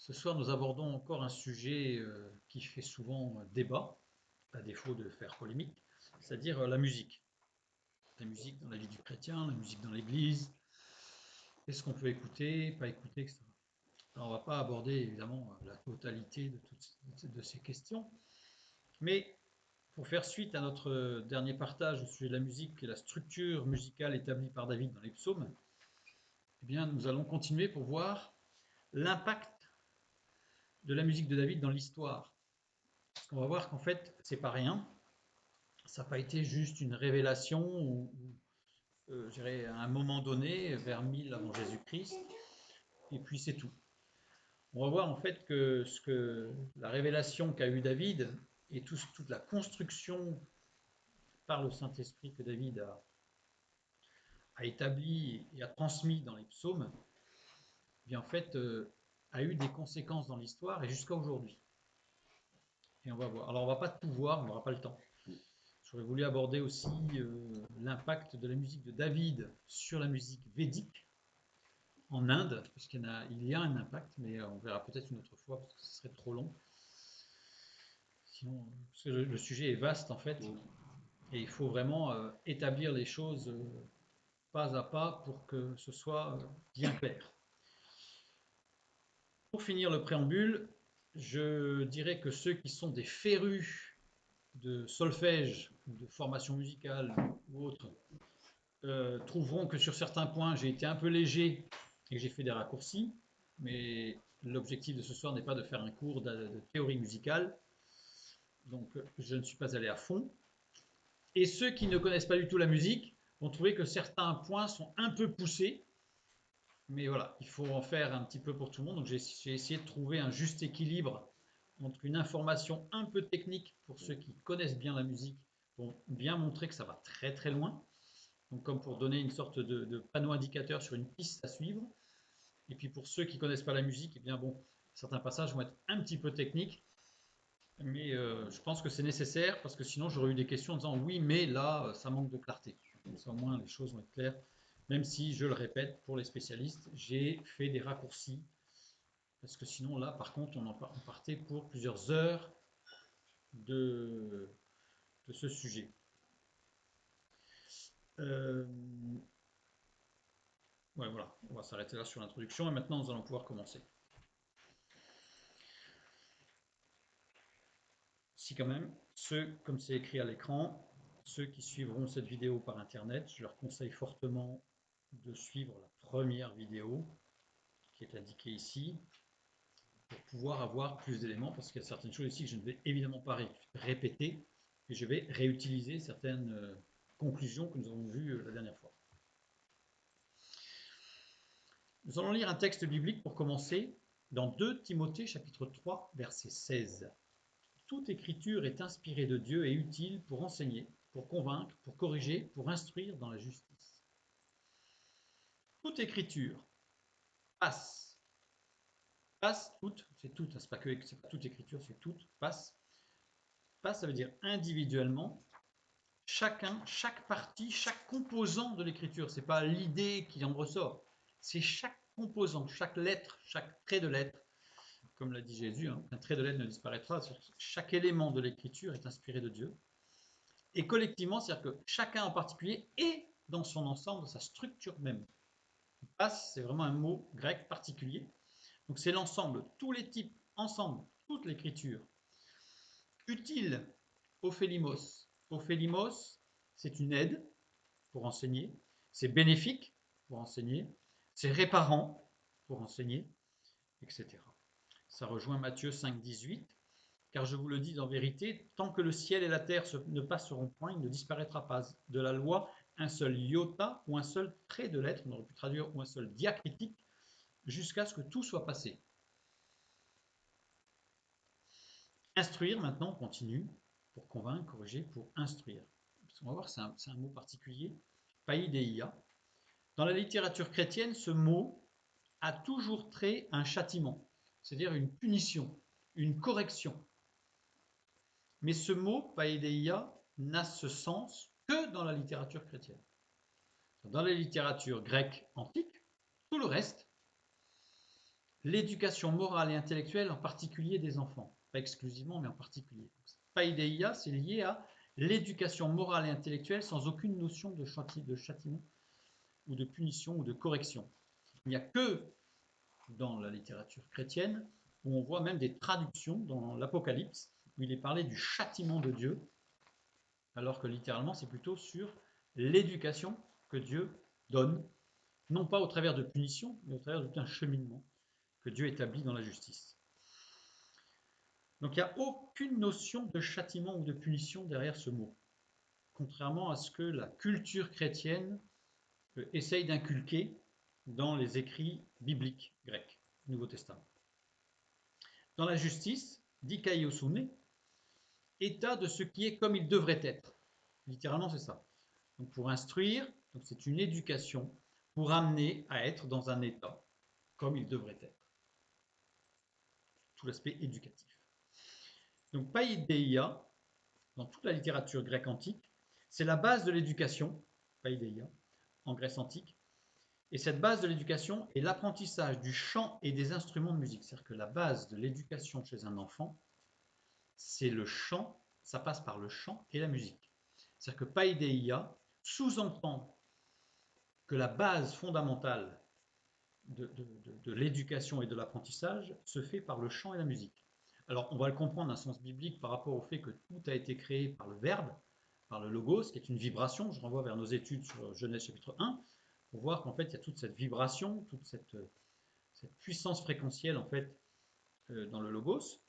Ce soir, nous abordons encore un sujet qui fait souvent débat, à défaut de faire polémique, c'est-à-dire la musique. La musique dans la vie du chrétien, la musique dans l'église, qu'est-ce qu'on peut écouter, pas écouter, etc. Alors, on ne va pas aborder évidemment la totalité de toutes de ces questions, mais pour faire suite à notre dernier partage au sujet de la musique et la structure musicale établie par David dans les psaumes, eh bien, nous allons continuer pour voir l'impact de la musique de David dans l'histoire. Parce qu'on va voir qu'en fait, c'est pas rien. Ça n'a pas été juste une révélation je dirais, à un moment donné, vers 1000 avant Jésus-Christ, et puis c'est tout. On va voir en fait que la révélation qu'a eu David et toute la construction par le Saint-Esprit que David a établi et a transmis dans les psaumes, eh bien en fait, a eu des conséquences dans l'histoire et jusqu'à aujourd'hui. Et on va voir. Alors on va pas tout voir, on n'aura pas le temps. J'aurais voulu aborder aussi l'impact de la musique de David sur la musique védique en Inde, il y a un impact, mais on verra peut-être une autre fois parce que ce serait trop long. Sinon, parce que le sujet est vaste en fait, et il faut vraiment établir les choses pas à pas pour que ce soit bien clair. Pour finir le préambule, je dirais que ceux qui sont des férus de solfège, de formation musicale ou autre, trouveront que sur certains points, j'ai été un peu léger et que j'ai fait des raccourcis. Mais l'objectif de ce soir n'est pas de faire un cours de théorie musicale. Donc, je ne suis pas allé à fond. Et ceux qui ne connaissent pas du tout la musique vont trouver que certains points sont un peu poussés. Mais voilà, il faut en faire un petit peu pour tout le monde. Donc, j'ai essayé de trouver un juste équilibre entre une information un peu technique pour ceux qui connaissent bien la musique, pour bien montrer que ça va très très loin. Donc, comme pour donner une sorte de panneau indicateur sur une piste à suivre. Et puis pour ceux qui ne connaissent pas la musique, eh bien bon, certains passages vont être un petit peu techniques, mais je pense que c'est nécessaire parce que sinon j'aurais eu des questions en disant oui, mais là, ça manque de clarté. Comme ça, au moins, les choses vont être claires. Même si, je le répète, pour les spécialistes, j'ai fait des raccourcis parce que sinon, là, par contre, on partait pour plusieurs heures de, de ce sujet. Euh, ouais, voilà, on va s'arrêter là sur l'introduction et maintenant nous allons pouvoir commencer. Si quand même, ceux, comme c'est écrit à l'écran, ceux qui suivront cette vidéo par internet, je leur conseille fortement de suivre la première vidéo qui est indiquée ici pour pouvoir avoir plus d'éléments parce qu'il y a certaines choses ici que je ne vais évidemment pas répéter et je vais réutiliser certaines conclusions que nous avons vues la dernière fois. Nous allons lire un texte biblique pour commencer dans 2 Timothée chapitre 3 verset 16. Toute écriture est inspirée de Dieu et utile pour enseigner, pour convaincre, pour corriger, pour instruire dans la justice. Toute écriture passe. Passe, toute, c'est toute, c'est pas toute écriture, c'est toute, passe. Passe, ça veut dire individuellement, chacun, chaque partie, chaque composant de l'écriture. C'est pas l'idée qui en ressort, c'est chaque composant, chaque lettre, chaque trait de lettre. Comme l'a dit Jésus, hein, un trait de lettre ne disparaîtra. Chaque élément de l'écriture est inspiré de Dieu. Et collectivement, c'est-à-dire que chacun en particulier est dans son ensemble, dans sa structure même. Passe, c'est vraiment un mot grec particulier. Donc c'est l'ensemble, tous les types, ensemble, toute l'écriture. Utile, ophélimos. Ophélimos, c'est une aide pour enseigner. C'est bénéfique pour enseigner. C'est réparant pour enseigner, etc. Ça rejoint Matthieu 5, 18. Car je vous le dis en vérité, tant que le ciel et la terre ne passeront point, il ne disparaîtra pas de la loi un seul iota ou un seul trait de lettre, on aurait pu traduire, ou un seul diacritique, jusqu'à ce que tout soit passé. Instruire, maintenant, on continue, pour convaincre, corriger, pour instruire. On va voir, c'est un mot particulier, païdéia. Dans la littérature chrétienne, ce mot a toujours trait à un châtiment, c'est-à-dire une punition, une correction. Mais ce mot, païdéia, n'a ce sens que dans la littérature chrétienne. Dans la littérature grecque antique, tout le reste, l'éducation morale et intellectuelle, en particulier des enfants. Pas exclusivement, mais en particulier. Paideia, c'est lié à l'éducation morale et intellectuelle sans aucune notion de châtiment ou de punition ou de correction. Il n'y a que dans la littérature chrétienne où on voit même des traductions dans l'Apocalypse où il est parlé du châtiment de Dieu, alors que littéralement c'est plutôt sur l'éducation que Dieu donne, non pas au travers de punitions, mais au travers d'un cheminement que Dieu établit dans la justice. Donc il n'y a aucune notion de châtiment ou de punition derrière ce mot, contrairement à ce que la culture chrétienne essaye d'inculquer dans les écrits bibliques grecs, du Nouveau Testament. Dans la justice, dikaiosune, état de ce qui est comme il devrait être. Littéralement, c'est ça. Donc pour instruire, c'est une éducation pour amener à être dans un état comme il devrait être. Tout l'aspect éducatif. Donc paideia, dans toute la littérature grecque antique, c'est la base de l'éducation, paideia, en Grèce antique. Et cette base de l'éducation est l'apprentissage du chant et des instruments de musique. C'est-à-dire que la base de l'éducation chez un enfant, c'est le chant, ça passe par le chant et la musique. C'est-à-dire que paideia sous-entend que la base fondamentale de l'éducation et de l'apprentissage se fait par le chant et la musique. Alors, on va le comprendre d'un sens biblique par rapport au fait que tout a été créé par le verbe, par le logos, qui est une vibration. Je renvoie vers nos études sur Genèse chapitre 1, pour voir qu'en fait, il y a toute cette vibration, toute cette puissance fréquentielle, en fait, dans le logos.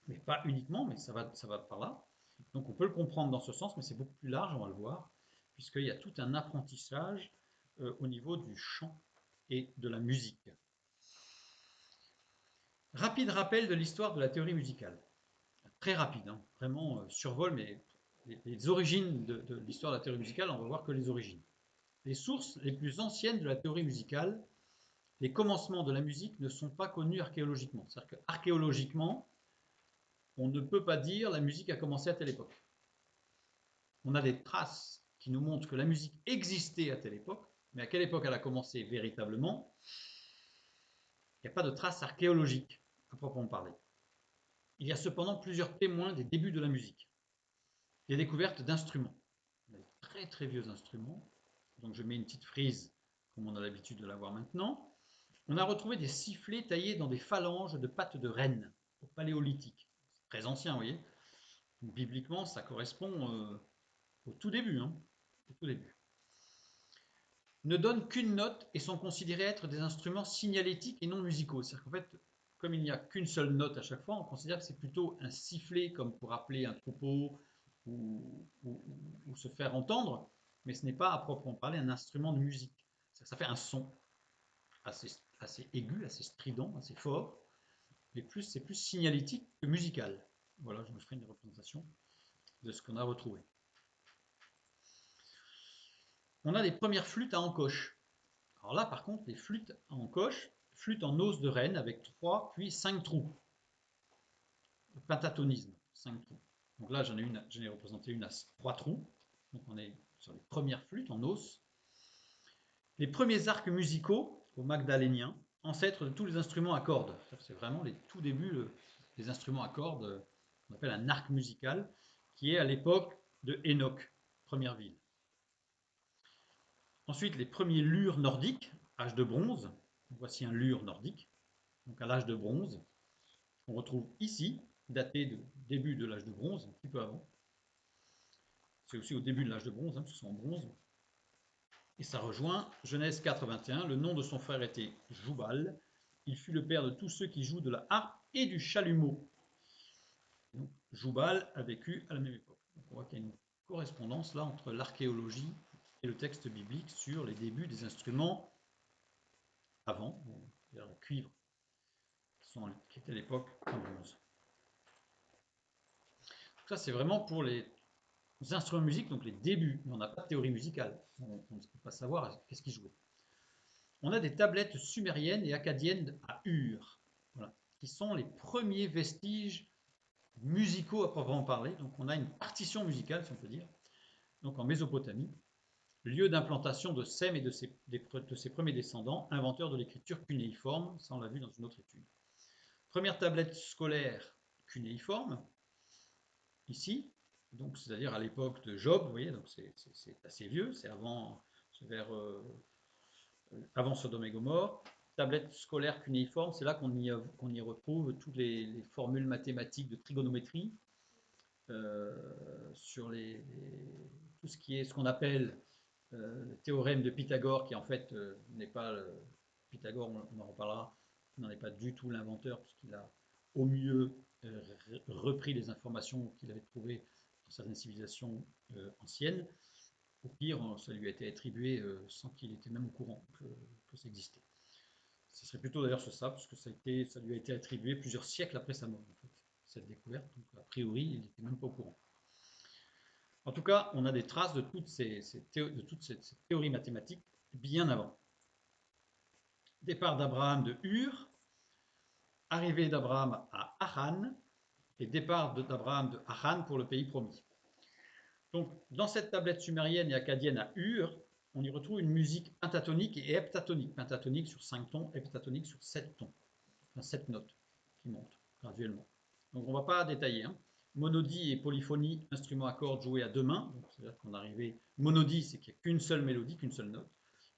Mais pas uniquement, mais ça va par là. Donc, on peut le comprendre dans ce sens, mais c'est beaucoup plus large, on va le voir, puisqu'il y a tout un apprentissage au niveau du chant et de la musique. Rapide rappel de l'histoire de la théorie musicale. Très rapide, hein, vraiment survol, mais les origines de l'histoire de la théorie musicale, on va voir que les origines. Les sources les plus anciennes de la théorie musicale, les commencements de la musique ne sont pas connus archéologiquement. C'est-à-dire qu'archéologiquement, on ne peut pas dire la musique a commencé à telle époque. On a des traces qui nous montrent que la musique existait à telle époque, mais à quelle époque elle a commencé véritablement, il n'y a pas de traces archéologiques à proprement parler. Il y a cependant plusieurs témoins des débuts de la musique. Les découvertes d'instruments, des très très vieux instruments, donc je mets une petite frise comme on a l'habitude de l'avoir maintenant. On a retrouvé des sifflets taillés dans des phalanges de pattes de renne au paléolithique. C'est très ancien, vous voyez. Donc, bibliquement, ça correspond au tout début. Au tout début. Ne donnent qu'une note et sont considérés être des instruments signalétiques et non musicaux. C'est-à-dire qu'en fait, comme il n'y a qu'une seule note à chaque fois, on considère que c'est plutôt un sifflet comme pour appeler un troupeau ou se faire entendre, mais ce n'est pas à proprement parler un instrument de musique. Ça fait un son assez aigu, assez strident, assez fort, mais c'est plus signalétique que musical. Voilà, je me ferai une représentation de ce qu'on a retrouvé. On a les premières flûtes à encoche. Alors là, par contre, les flûtes à encoche, flûtes en os de renne avec 3 puis 5 trous. Le pentatonisme, 5 trous. Donc là, j'en ai représenté une à 3 trous. Donc on est sur les premières flûtes en os. Les premiers arcs musicaux au magdalénien, ancêtres de tous les instruments à cordes. C'est vraiment les tout débuts des instruments à cordes, qu'on appelle un arc musical, qui est à l'époque de Enoch, première ville. Ensuite, les premiers lures nordiques, âge de bronze. Voici un lure nordique, donc à l'âge de bronze. On retrouve ici, daté du début de l'âge de bronze, un petit peu avant. C'est aussi au début de l'âge de bronze, parce que c'est en bronze. Et ça rejoint Genèse 4, 21. Le nom de son frère était Joubal. Il fut le père de tous ceux qui jouent de la harpe et du chalumeau. Donc, Joubal a vécu à la même époque. Donc, on voit qu'il y a une correspondance là entre l'archéologie et le texte biblique sur les débuts des instruments avant, c'est-à-dire le cuivre, qui était à l'époque en bronze. Ça, c'est vraiment pour les instruments de musique, donc les débuts. Mais on n'a pas de théorie musicale. On ne peut pas savoir qu'est-ce qu'ils jouaient. On a des tablettes sumériennes et akkadiennes à Ur, voilà, qui sont les premiers vestiges musicaux à proprement parler. Donc on a une partition musicale, si on peut dire, donc en Mésopotamie. lieu d'implantation de Sem et de ses premiers descendants, inventeurs de l'écriture cunéiforme, ça on l'a vu dans une autre étude. Première tablette scolaire cunéiforme, ici, donc c'est-à-dire à l'époque de Job, vous voyez, donc c'est assez vieux, c'est avant Sodome et Gomorrhe. Tablette scolaire cunéiforme, c'est là qu'on y retrouve toutes les formules mathématiques de trigonométrie, sur tout ce qui est ce qu'on appelle le théorème de Pythagore, qui en fait n'est pas Pythagore, on en reparlera, n'en est pas du tout l'inventeur, puisqu'il a au mieux repris les informations qu'il avait trouvées dans certaines civilisations anciennes. Au pire, ça lui a été attribué sans qu'il était même au courant que ça existait. Ce serait plutôt d'ailleurs ça, parce que ça lui a été attribué plusieurs siècles après sa mort, en fait, cette découverte. Donc, a priori, il n'était même pas au courant. En tout cas, on a des traces de toutes ces théories mathématiques bien avant. Départ d'Abraham de Ur, arrivée d'Abraham à Haran, et départ d'Abraham de Haran pour le pays promis. Donc, dans cette tablette sumérienne et akkadienne à Ur, on y retrouve une musique pentatonique et heptatonique. Pentatonique sur 5 tons, heptatonique sur 7 tons. Enfin, 7 notes qui montent graduellement. Donc, on ne va pas détailler. Monodie et polyphonie, instrument à cordes joué à deux mains. C'est-à-dire qu'on arrivait. Monodie, c'est qu'il n'y a qu'une seule mélodie, qu'une seule note.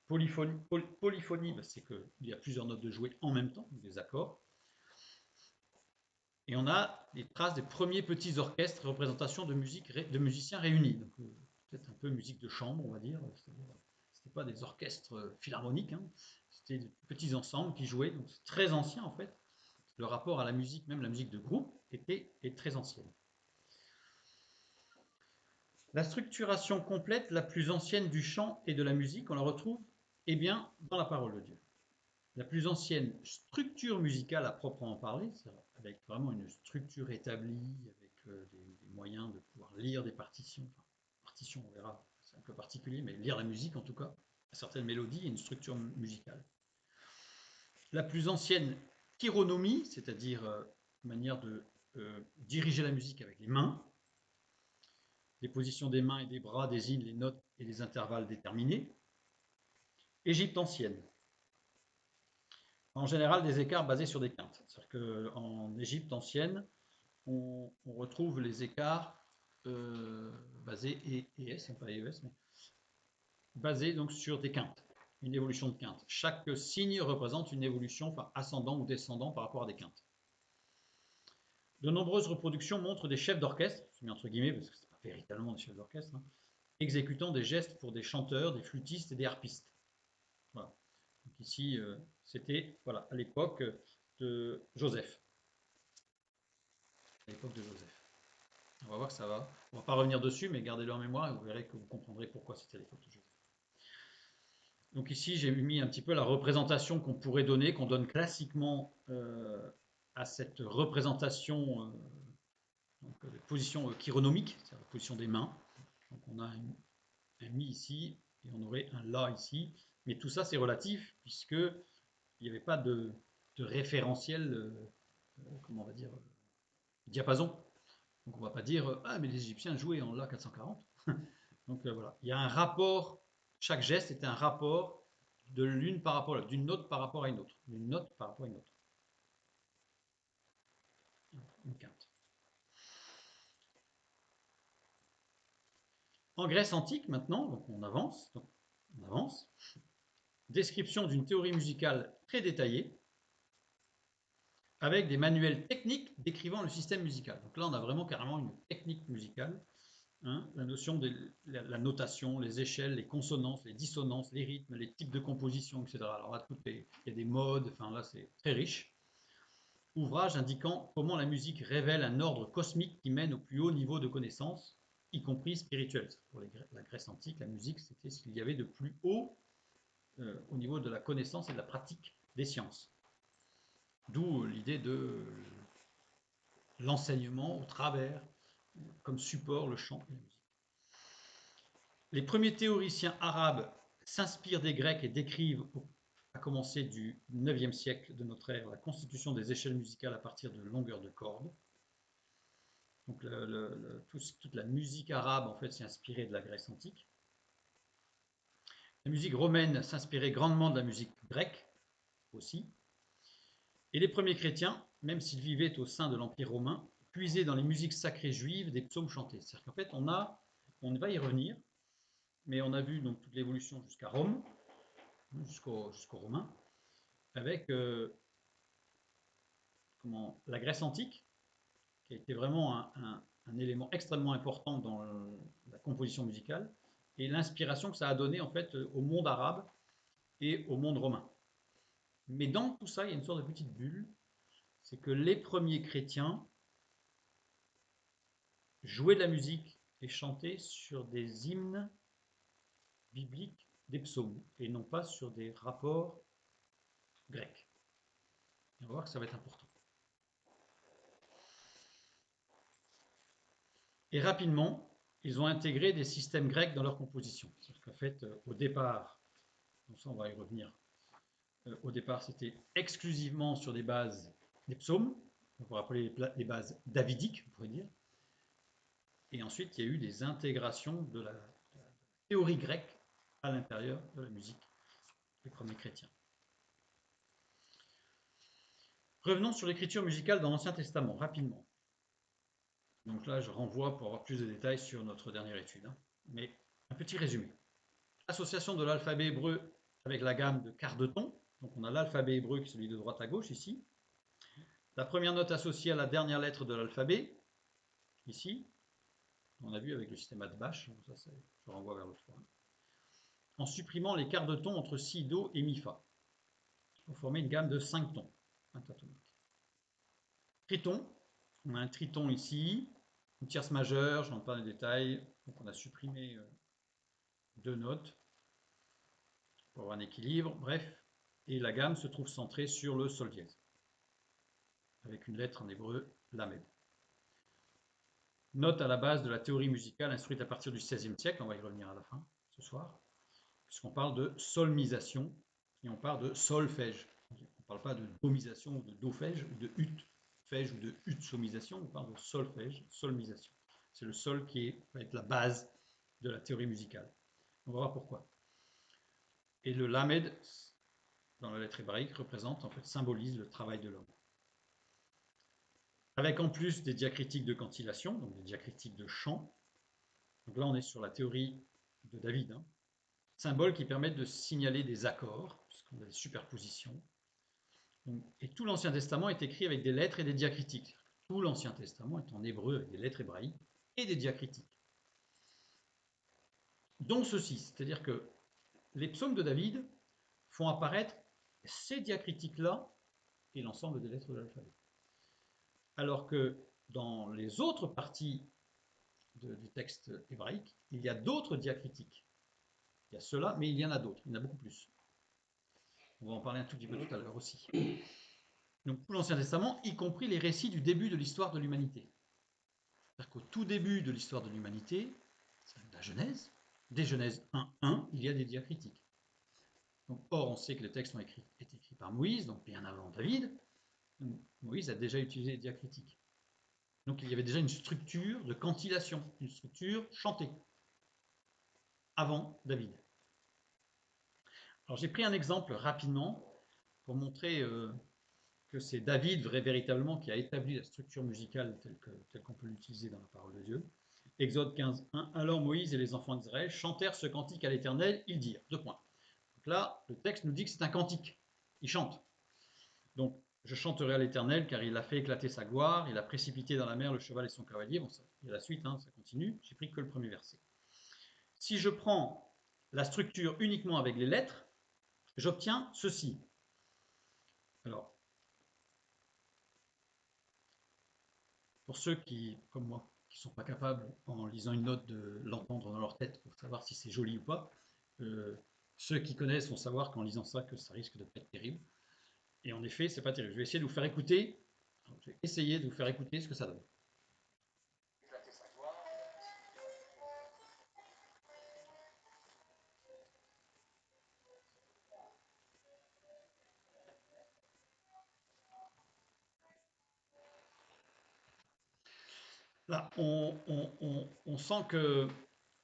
Polyphonie, c'est qu'il y a plusieurs notes de jouer en même temps, des accords. Et on a des traces des premiers petits orchestres, représentations de musiciens réunis. Donc, peut-être un peu musique de chambre, on va dire. C'était pas des orchestres philharmoniques, c'était des petits ensembles qui jouaient. Donc, c'est très ancien en fait. Le rapport à la musique, même la musique de groupe, est très ancienne. La structuration complète, la plus ancienne du chant et de la musique, on la retrouve dans la parole de Dieu. La plus ancienne structure musicale à proprement parler, avec vraiment une structure établie, avec des moyens de pouvoir lire des partitions. Enfin, partitions, on verra, c'est un peu particulier, mais lire la musique en tout cas, certaines mélodies et une structure musicale. La plus ancienne chironomie, c'est-à-dire manière de diriger la musique avec les mains. Les positions des mains et des bras désignent les notes et les intervalles déterminés. Égypte ancienne. En général, des écarts basés sur des quintes. C'est-à-dire qu'en Égypte ancienne, on retrouve les écarts basés ES, pas ES, mais basés donc sur des quintes, une évolution de quintes. Chaque signe représente une évolution, enfin ascendant ou descendant par rapport à des quintes. De nombreuses reproductions montrent des chefs d'orchestre, je mets entre guillemets parce que ce n'est pas véritablement des chefs d'orchestre, exécutant des gestes pour des chanteurs, des flûtistes et des harpistes. Voilà. Donc ici, c'était à l'époque de Joseph. À l'époque de Joseph. On va voir que ça va. On ne va pas revenir dessus, mais gardez-le en mémoire et vous verrez que vous comprendrez pourquoi c'était à l'époque de Joseph. Donc ici, j'ai mis un petit peu la représentation qu'on pourrait donner, qu'on donne classiquement à cette représentation de position chironomique, c'est-à-dire la position des mains. Donc on a un mi ici et on aurait un la ici. Mais tout ça, c'est relatif puisque il n'y avait pas de référentiel, comment on va dire, diapason. Donc on ne va pas dire ah mais les Égyptiens jouaient en la 440. Donc voilà, il y a un rapport. Chaque geste est un rapport de l'une par rapport à l'autre, d'une note par rapport à une autre, d'une note par rapport à une autre. Une quinte. En Grèce antique maintenant, donc on avance. Description d'une théorie musicale très détaillée, avec des manuels techniques décrivant le système musical. Donc là, on a vraiment carrément une technique musicale. La notion de la notation, les échelles, les consonances, les dissonances, les rythmes, les types de composition, etc. Alors là, il y a des modes, enfin là, c'est très riche. Ouvrage indiquant comment la musique révèle un ordre cosmique qui mène au plus haut niveau de connaissance, y compris spirituel. Pour la Grèce antique, la musique, c'était ce qu'il y avait de plus haut au niveau de la connaissance et de la pratique des sciences. D'où l'idée de l'enseignement au travers, comme support, le chant et la musique. Les premiers théoriciens arabes s'inspirent des Grecs et décrivent, à commencer du IXe siècle de notre ère, la constitution des échelles musicales à partir de longueurs de cordes. Donc toute la musique arabe en fait s'est inspirée de la Grèce antique. La musique romaine s'inspirait grandement de la musique grecque aussi. Et les premiers chrétiens, même s'ils vivaient au sein de l'Empire romain, puisaient dans les musiques sacrées juives des psaumes chantés. C'est-à-dire qu'en fait, on va y revenir, mais on a vu donc toute l'évolution jusqu'à Rome, jusqu'aux Romains, avec la Grèce antique, qui a été vraiment un élément extrêmement important dans la composition musicale, et l'inspiration que ça a donné en fait au monde arabe et au monde romain. Mais dans tout ça, il y a une sorte de petite bulle, c'est que les premiers chrétiens jouaient de la musique et chantaient sur des hymnes bibliques, des psaumes, et non pas sur des rapports grecs. Et on va voir que ça va être important. Et rapidement, ils ont intégré des systèmes grecs dans leur composition. C'est-à-dire qu'en fait, au départ, donc ça on va y revenir, au départ c'était exclusivement sur des bases des psaumes, on pourrait appeler les bases davidiques, on pourrait dire. Et ensuite, il y a eu des intégrations de la théorie grecque à l'intérieur de la musique des premiers chrétiens. Revenons sur l'écriture musicale dans l'Ancien Testament, rapidement. Donc là, je renvoie pour avoir plus de détails sur notre dernière étude. Mais un petit résumé. Association de l'alphabet hébreu avec la gamme de quarts de ton. Donc on a l'alphabet hébreu qui est celui de droite à gauche ici. La première note associée à la dernière lettre de l'alphabet, ici. On a vu avec le système Atbash, ça je renvoie vers le 3. En supprimant les quarts de ton entre si, do et mi, fa, pour former une gamme de 5 tons pentatoniques. Triton, on a un triton ici, une tierce majeure, je ne rentre pas dans les détails, donc on a supprimé 2 notes pour avoir un équilibre, bref, et la gamme se trouve centrée sur le sol dièse, avec une lettre en hébreu, lamed. Note à la base de la théorie musicale instruite à partir du XVIe siècle, on va y revenir à la fin ce soir, puisqu'on parle de solmisation et on parle de solfège. On ne parle pas de domisation ou de dofège ou de ut-fège ou de ut-somisation, on parle de solfège, solmisation. C'est le sol qui va être la base de la théorie musicale. On va voir pourquoi. Et le lamed, dans la lettre hébraïque, représente, en fait, symbolise le travail de l'homme. Avec en plus des diacritiques de cantillation, donc des diacritiques de chant. Donc là, on est sur la théorie de David, symboles qui permettent de signaler des accords, puisqu'on a des superpositions. Donc, et tout l'Ancien Testament est écrit avec des lettres et des diacritiques. Tout l'Ancien Testament est en hébreu avec des lettres hébraïques et des diacritiques. Dont ceci, c'est-à-dire que les psaumes de David font apparaître ces diacritiques-là et l'ensemble des lettres de l'alphabet. Alors que dans les autres parties du texte hébraïque, il y a d'autres diacritiques. Il y a cela, mais il y en a d'autres, il y en a beaucoup plus. On va en parler un tout petit peu tout à l'heure aussi. Donc tout l'Ancien Testament, y compris les récits du début de l'histoire de l'humanité. C'est-à-dire qu'au tout début de l'histoire de l'humanité, la Genèse, dès Genèse 1.1, il y a des diacritiques. Donc, or, on sait que les textes ont été écrits par Moïse, donc bien avant David. Donc, Moïse a déjà utilisé les diacritiques. Donc il y avait déjà une structure de cantillation, une structure chantée, avant David. Alors j'ai pris un exemple rapidement pour montrer que c'est David véritablement qui a établi la structure musicale telle qu'on peut l'utiliser dans la parole de Dieu. Exode 15.1. Alors Moïse et les enfants d'Israël chantèrent ce cantique à l'Éternel, ils dirent, 2 points. Donc là, le texte nous dit que c'est un cantique. Ils chantent. Donc, je chanterai à l'Éternel, car il a fait éclater sa gloire, il a précipité dans la mer le cheval et son cavalier. Bon, ça, il y a la suite, ça continue. J'ai pris que le premier verset. Si je prends la structure uniquement avec les lettres, j'obtiens ceci. Alors, pour ceux qui, comme moi, qui ne sont pas capables, en lisant une note, de l'entendre dans leur tête pour savoir si c'est joli ou pas, ceux qui connaissent vont savoir qu'en lisant ça, que ça risque de pas être terrible. Et en effet, c'est pas terrible. Je vais essayer de vous faire écouter. Je vais essayer de vous faire écouter ce que ça donne. Là, on sent que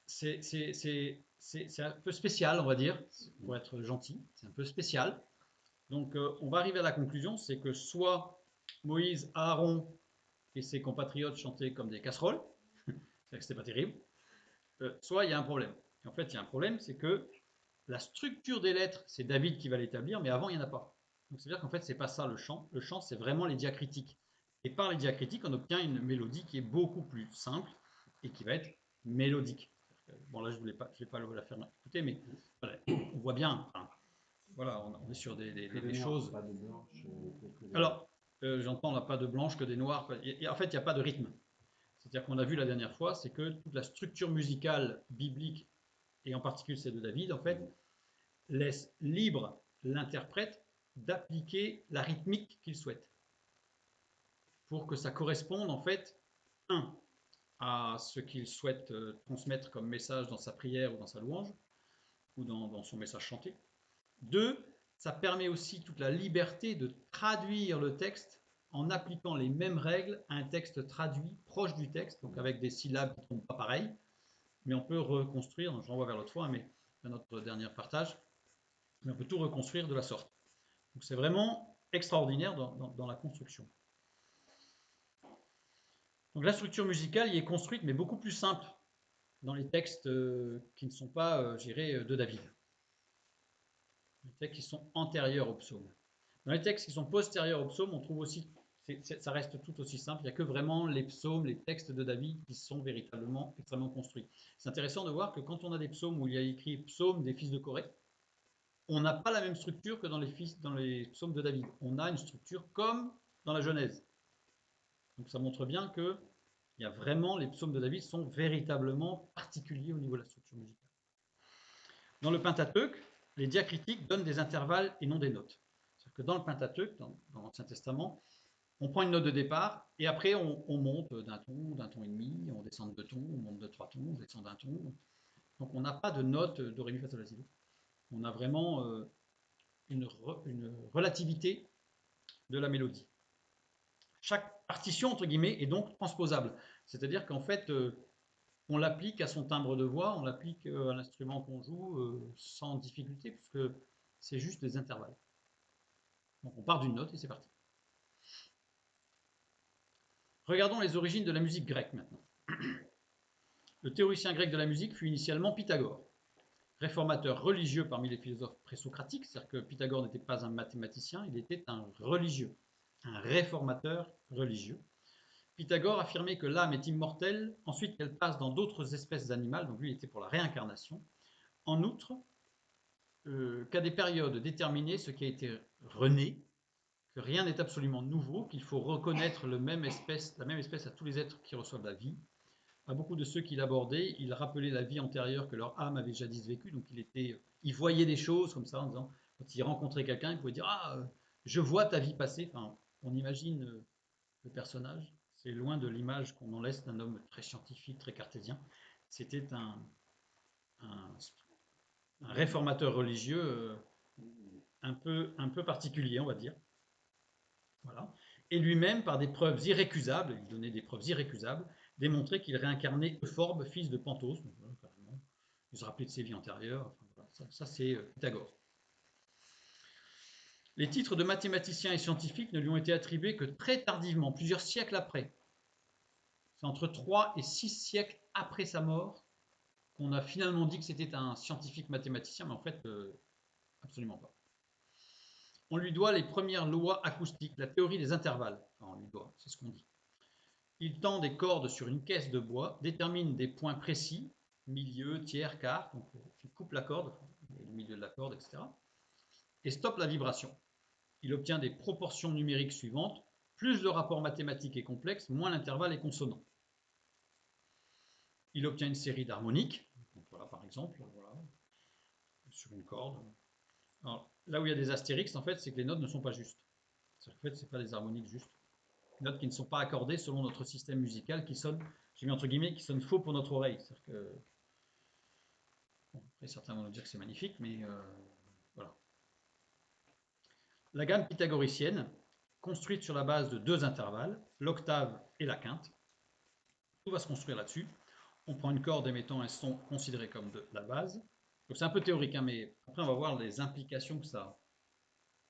c'est c'est un peu spécial, on va dire, pour être gentil, c'est un peu spécial. Donc on va arriver à la conclusion, c'est que soit Moïse, Aaron et ses compatriotes chantaient comme des casseroles, c'est-à-dire que c'était pas terrible, soit il y a un problème. Et en fait, il y a un problème, c'est que la structure des lettres, c'est David qui va l'établir, mais avant, il n'y en a pas. Donc c'est-à-dire qu'en fait, c'est pas ça le chant. Le chant, c'est vraiment les diacritiques. Et par les diacritiques, on obtient une mélodie qui est beaucoup plus simple et qui va être mélodique. Bon, là, je ne vais pas la faire écouter, mais voilà, on voit bien. Enfin, voilà, on est sur des choses. Pas de blanche, que des noirs. Alors, j'entends, on n'a pas de blanche que des noirs. En fait, il n'y a pas de rythme. C'est-à-dire qu'on a vu la dernière fois, c'est que toute la structure musicale biblique, et en particulier celle de David, en fait, laisse libre l'interprète d'appliquer la rythmique qu'il souhaite pour que ça corresponde en fait, un, à ce qu'il souhaite transmettre comme message dans sa prière ou dans sa louange ou dans son message chanté. Deux, ça permet aussi toute la liberté de traduire le texte en appliquant les mêmes règles à un texte traduit proche du texte, donc avec des syllabes qui ne sont pas pareilles, mais on peut reconstruire, je renvoie vers l'autre fois, mais à notre dernier partage, mais on peut tout reconstruire de la sorte. Donc c'est vraiment extraordinaire dans la construction. Donc la structure musicale y est construite, mais beaucoup plus simple dans les textes qui ne sont pas, je dirais, de David. Les textes qui sont antérieurs au psaume. Dans les textes qui sont postérieurs au psaume, on trouve aussi, ça reste tout aussi simple, il n'y a que vraiment les psaumes, les textes de David qui sont véritablement extrêmement construits. C'est intéressant de voir que quand on a des psaumes où il y a écrit psaume des fils de Corée, on n'a pas la même structure que dans les psaumes de David. On a une structure comme dans la Genèse. Donc ça montre bien que il y a vraiment, les psaumes de David sont véritablement particuliers au niveau de la structure musicale. Dans le Pentateuque, les diacritiques donnent des intervalles et non des notes. C'est-à-dire que dans le Pentateuque, dans l'Ancien Testament, on prend une note de départ et après on monte d'un ton et demi, on descend de 2 tons, on monte de 3 tons, on descend d'un ton. Donc on n'a pas de note do, ré, mi, fa, sol, la, si, do. On a vraiment une relativité de la mélodie. Chaque partition, entre guillemets, est donc transposable. C'est-à-dire qu'en fait, on l'applique à son timbre de voix, on l'applique à l'instrument qu'on joue sans difficulté, puisque c'est juste des intervalles. Donc on part d'une note et c'est parti. Regardons les origines de la musique grecque maintenant. Le théoricien grec de la musique fut initialement Pythagore, réformateur religieux parmi les philosophes présocratiques, c'est-à-dire que Pythagore n'était pas un mathématicien, il était un religieux, un réformateur religieux. Pythagore affirmait que l'âme est immortelle, ensuite qu'elle passe dans d'autres espèces animales, donc lui il était pour la réincarnation. En outre, qu'à des périodes déterminées, ce qui a été rené, que rien n'est absolument nouveau, qu'il faut reconnaître la même espèce à tous les êtres qui reçoivent la vie. À beaucoup de ceux qu'il abordait, il rappelait la vie antérieure que leur âme avait jadis vécue, donc il voyait des choses comme ça en disant, quand il rencontrait quelqu'un, il pouvait dire ah je vois ta vie passée. Enfin, on imagine le personnage, c'est loin de l'image qu'on en laisse d'un homme très scientifique, très cartésien. C'était un, un réformateur religieux un peu particulier, on va dire. Voilà. Et lui-même, par des preuves irrécusables, il donnait des preuves irrécusables, démontrait qu'il réincarnait Euphorbe, fils de Panthos. Donc, voilà, il se rappelait de ses vies antérieures. Enfin, voilà, ça c'est Pythagore. Les titres de mathématicien et scientifique ne lui ont été attribués que très tardivement, plusieurs siècles après. C'est entre 3 et 6 siècles après sa mort qu'on a finalement dit que c'était un scientifique mathématicien, mais en fait, absolument pas. On lui doit les premières lois acoustiques, la théorie des intervalles. Enfin, on lui doit, c'est ce qu'on dit. Il tend des cordes sur une caisse de bois, détermine des points précis, milieu, tiers, quart, donc il coupe la corde, le milieu de la corde, etc. Et stoppe la vibration. Il obtient des proportions numériques suivantes. Plus le rapport mathématique est complexe, moins l'intervalle est consonant. Il obtient une série d'harmoniques. Voilà, par exemple, voilà, sur une corde. Alors, là où il y a des astérix, en fait, c'est que les notes ne sont pas justes. En fait, ce n'est pas des harmoniques justes. Notes qui ne sont pas accordées selon notre système musical, qui sonne, j'ai mis entre guillemets, qui sonne faux pour notre oreille. C'est-à-dire que, bon, après, certains vont nous dire que c'est magnifique, mais voilà. La gamme pythagoricienne, construite sur la base de deux intervalles, l'octave et la quinte, tout va se construire là-dessus. on prend une corde émettant un son considéré comme de la base. Donc c'est un peu théorique, hein, mais après on va voir les implications que ça a.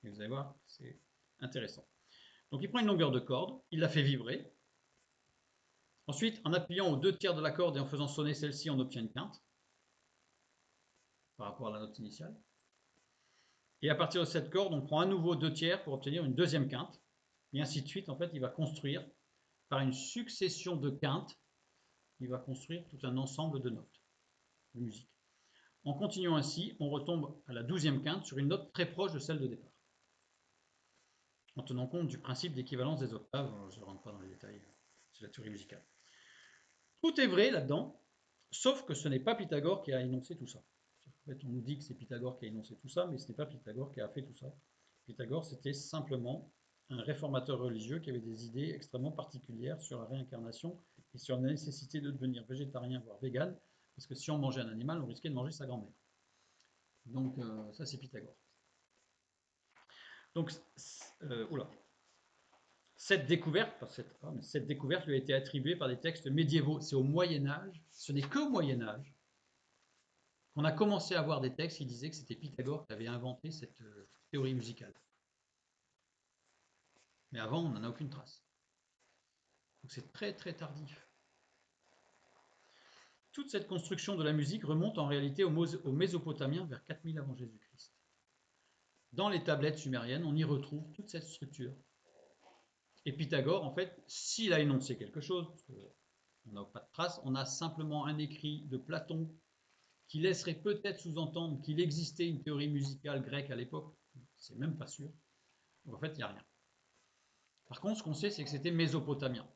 Et vous allez voir, c'est intéressant. Donc il prend une longueur de corde, il la fait vibrer. Ensuite, en appuyant aux 2/3 de la corde et en faisant sonner celle-ci, on obtient une quinte par rapport à la note initiale. Et à partir de cette corde, on prend à nouveau 2/3 pour obtenir une deuxième quinte. Et ainsi de suite, en fait, il va construire par une succession de quintes, il va construire tout un ensemble de notes de musique. En continuant ainsi, on retombe à la 12e quinte sur une note très proche de celle de départ. En tenant compte du principe d'équivalence des octaves, je ne rentre pas dans les détails, c'est la théorie musicale. Tout est vrai là-dedans, sauf que ce n'est pas Pythagore qui a énoncé tout ça. En fait, on nous dit que c'est Pythagore qui a énoncé tout ça, mais ce n'est pas Pythagore qui a fait tout ça. Pythagore, c'était simplement un réformateur religieux qui avait des idées extrêmement particulières sur la réincarnation et sur la nécessité de devenir végétarien, voire vegan, parce que si on mangeait un animal, on risquait de manger sa grand-mère. Donc ça, c'est Pythagore. Donc, cette découverte lui a été attribuée par des textes médiévaux. C'est au Moyen-Âge, ce n'est qu'au Moyen-Âge qu'on a commencé à avoir des textes qui disaient que c'était Pythagore qui avait inventé cette théorie musicale. Mais avant, on n'en a aucune trace. Donc c'est très très tardif. Toute cette construction de la musique remonte en réalité aux Mésopotamiens vers 4000 avant Jésus-Christ. Dans les tablettes sumériennes, on y retrouve toute cette structure. Et Pythagore, en fait, s'il a énoncé quelque chose, parce qu'on n'a pas de trace, on a simplement un écrit de Platon qui laisserait peut-être sous-entendre qu'il existait une théorie musicale grecque à l'époque. C'est même pas sûr. Donc en fait, il n'y a rien. Par contre, ce qu'on sait, c'est que c'était mésopotamien.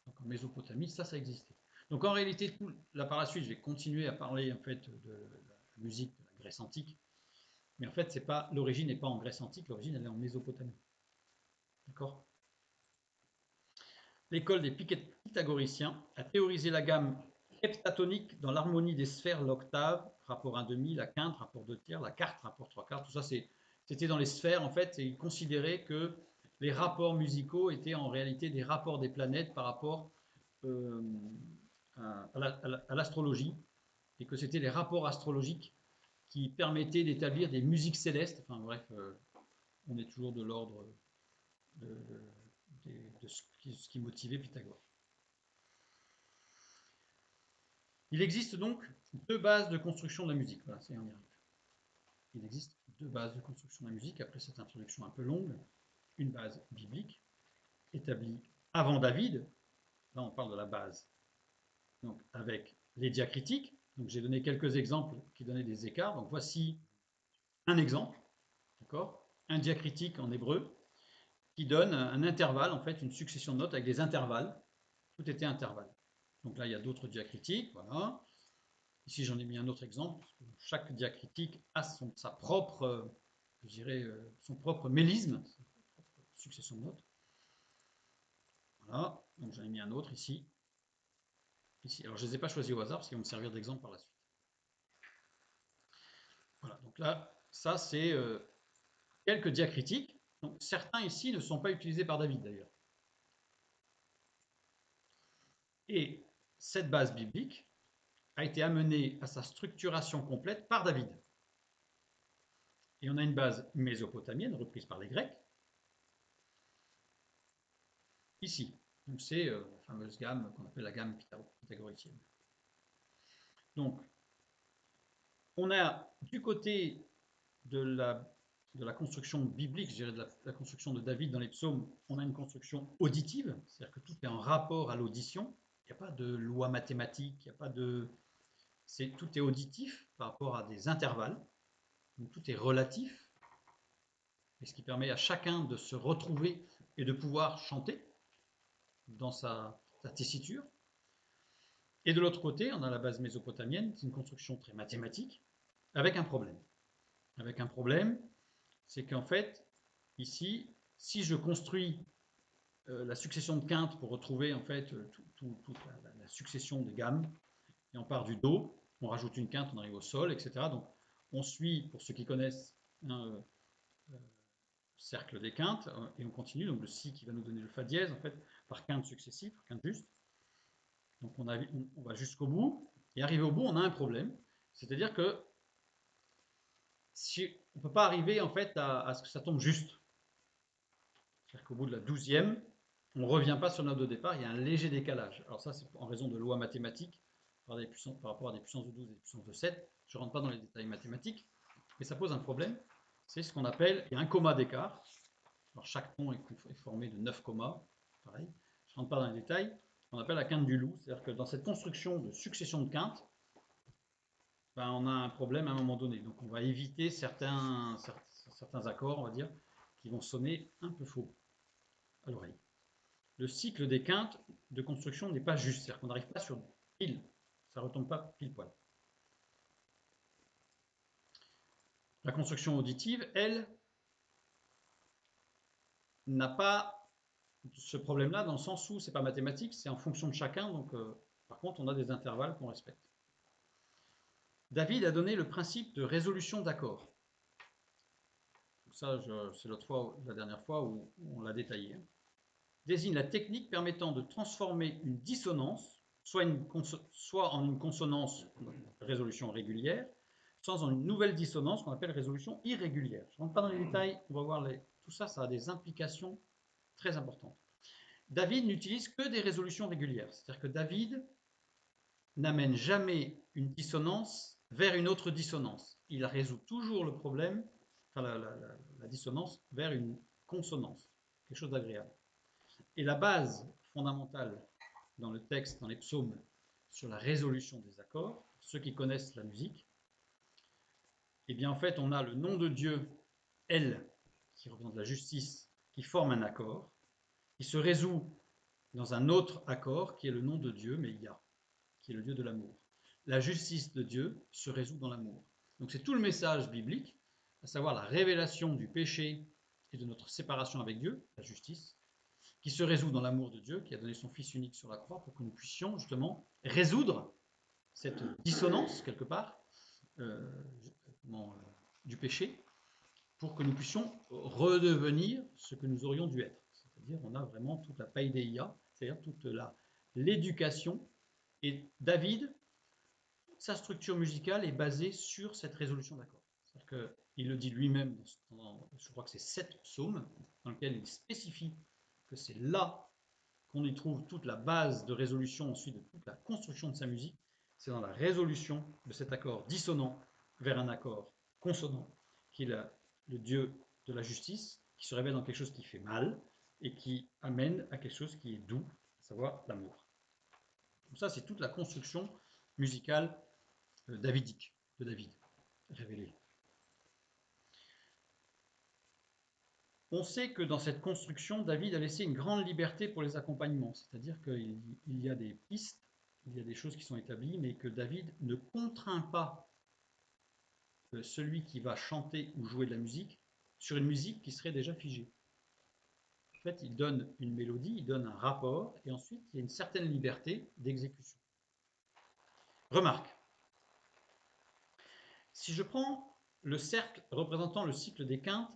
Donc en Mésopotamie, ça existait. Donc en réalité, là par la suite, je vais continuer à parler en fait de la musique de la Grèce antique. Mais en fait, l'origine n'est pas en Grèce antique, l'origine elle est en Mésopotamie. D'accord? L'école des pythagoriciens a théorisé la gamme heptatonique dans l'harmonie des sphères, l'octave, rapport 1/2, la quinte, rapport 2/3, la quarte, rapport 3/4. Tout ça, c'était dans les sphères, en fait, et ils considéraient que les rapports musicaux étaient en réalité des rapports des planètes par rapport à l'astrologie, et que c'était les rapports astrologiques qui permettaient d'établir des musiques célestes. Enfin bref, on est toujours de l'ordre de ce qui motivait Pythagore. Il existe donc deux bases de construction de la musique. Voilà, ça y est, on y arrive. Il existe deux bases de construction de la musique, après cette introduction un peu longue. Une base biblique, établie avant David. Là, on parle de la base. Donc, avec les diacritiques. Donc, j'ai donné quelques exemples qui donnaient des écarts. Donc, voici un exemple. D'accord ? Un diacritique en hébreu qui donne un intervalle, en fait, une succession de notes avec des intervalles. Tout était intervalle. Donc là, il y a d'autres diacritiques. Voilà. Ici, j'en ai mis un autre exemple. Chaque diacritique a sa propre, je dirais, son propre mélisme, sa propre succession de notes. Voilà. Donc j'en ai mis un autre ici. Ici. Alors je ne les ai pas choisis au hasard parce qu'ils vont me servir d'exemple par la suite. Voilà. Donc là, ça c'est quelques diacritiques. Donc certains ici ne sont pas utilisés par David d'ailleurs. Et cette base biblique a été amenée à sa structuration complète par David. Et on a une base mésopotamienne reprise par les Grecs, ici. Donc c'est la fameuse gamme qu'on appelle la gamme pythagoricienne. Donc, on a du côté de la construction biblique, je dirais de la construction de David dans les psaumes, on a une construction auditive, c'est-à-dire que tout est en rapport à l'audition. Il n'y a pas de loi mathématique, il n'y a pas de... tout est auditif par rapport à des intervalles. Donc tout est relatif, et ce qui permet à chacun de se retrouver et de pouvoir chanter dans sa tessiture. Et de l'autre côté, on a la base mésopotamienne, c'est une construction très mathématique, avec un problème. Avec un problème, c'est qu'en fait, ici, si je construis la succession de quintes pour retrouver en fait toute la succession des gammes, et on part du Do, on rajoute une quinte, on arrive au Sol, etc. Donc on suit, pour ceux qui connaissent, un cercle des quintes, et on continue, donc le Si qui va nous donner le Fa dièse, en fait, par quinte successive, par quinte juste. Donc on va jusqu'au bout, et arrivé au bout, on a un problème. C'est-à-dire que si, on ne peut pas arriver en fait à ce que ça tombe juste. C'est-à-dire qu'au bout de la 12e, on ne revient pas sur la note de départ, il y a un léger décalage. Alors ça, c'est en raison de lois mathématiques, par rapport à des puissances de 12 et des puissances de 7. Je ne rentre pas dans les détails mathématiques, mais ça pose un problème. C'est ce qu'on appelle, il y a un comma d'écart. Alors chaque ton est formé de 9 commas, pareil. Je ne rentre pas dans les détails. On appelle la quinte du loup, c'est-à-dire que dans cette construction de succession de quintes, ben, on a un problème à un moment donné. Donc on va éviter certains accords, on va dire, qui vont sonner un peu faux à l'oreille. Le cycle des quintes de construction n'est pas juste, c'est-à-dire qu'on n'arrive pas sur pile, ça ne retombe pas pile poil. La construction auditive, elle, n'a pas ce problème-là dans le sens où c'est pas mathématique, c'est en fonction de chacun, donc par contre on a des intervalles qu'on respecte. David a donné le principe de résolution d'accords. Ça, c'est la dernière fois où on l'a détaillé. Désigne la technique permettant de transformer une dissonance, soit en une consonance, résolution régulière, soit en une nouvelle dissonance qu'on appelle résolution irrégulière. Je ne rentre pas dans les détails, on va voir tout ça, ça a des implications très importantes. David n'utilise que des résolutions régulières, c'est-à-dire que David n'amène jamais une dissonance vers une autre dissonance. Il résout toujours le problème, enfin la dissonance, vers une consonance, quelque chose d'agréable. Et la base fondamentale dans le texte, dans les psaumes, sur la résolution des accords, ceux qui connaissent la musique, eh bien en fait on a le nom de Dieu, El, qui représente la justice, qui forme un accord, qui se résout dans un autre accord qui est le nom de Dieu, mais Yah, qui est le Dieu de l'amour. La justice de Dieu se résout dans l'amour. Donc c'est tout le message biblique, à savoir la révélation du péché et de notre séparation avec Dieu, la justice, qui se résout dans l'amour de Dieu, qui a donné son Fils unique sur la croix pour que nous puissions justement résoudre cette dissonance, quelque part, du péché, pour que nous puissions redevenir ce que nous aurions dû être. C'est-à-dire, on a vraiment toute la paideia, c'est-à-dire toute l'éducation. Et David, sa structure musicale est basée sur cette résolution d'accords. C'est-à-dire qu'il le dit lui-même, je crois que c'est 7 psaumes, dans lesquels il spécifie que c'est là qu'on y trouve toute la base de résolution ensuite de toute la construction de sa musique, c'est dans la résolution de cet accord dissonant vers un accord consonant, qui est le Dieu de la justice, qui se révèle dans quelque chose qui fait mal et qui amène à quelque chose qui est doux, à savoir l'amour. Donc ça, c'est toute la construction musicale davidique, de David, révélée. On sait que dans cette construction, David a laissé une grande liberté pour les accompagnements, c'est-à-dire qu'il y a des pistes, il y a des choses qui sont établies, mais que David ne contraint pas celui qui va chanter ou jouer de la musique sur une musique qui serait déjà figée. En fait, il donne une mélodie, il donne un rapport, et ensuite il y a une certaine liberté d'exécution. Remarque, si je prends le cercle représentant le cycle des quintes,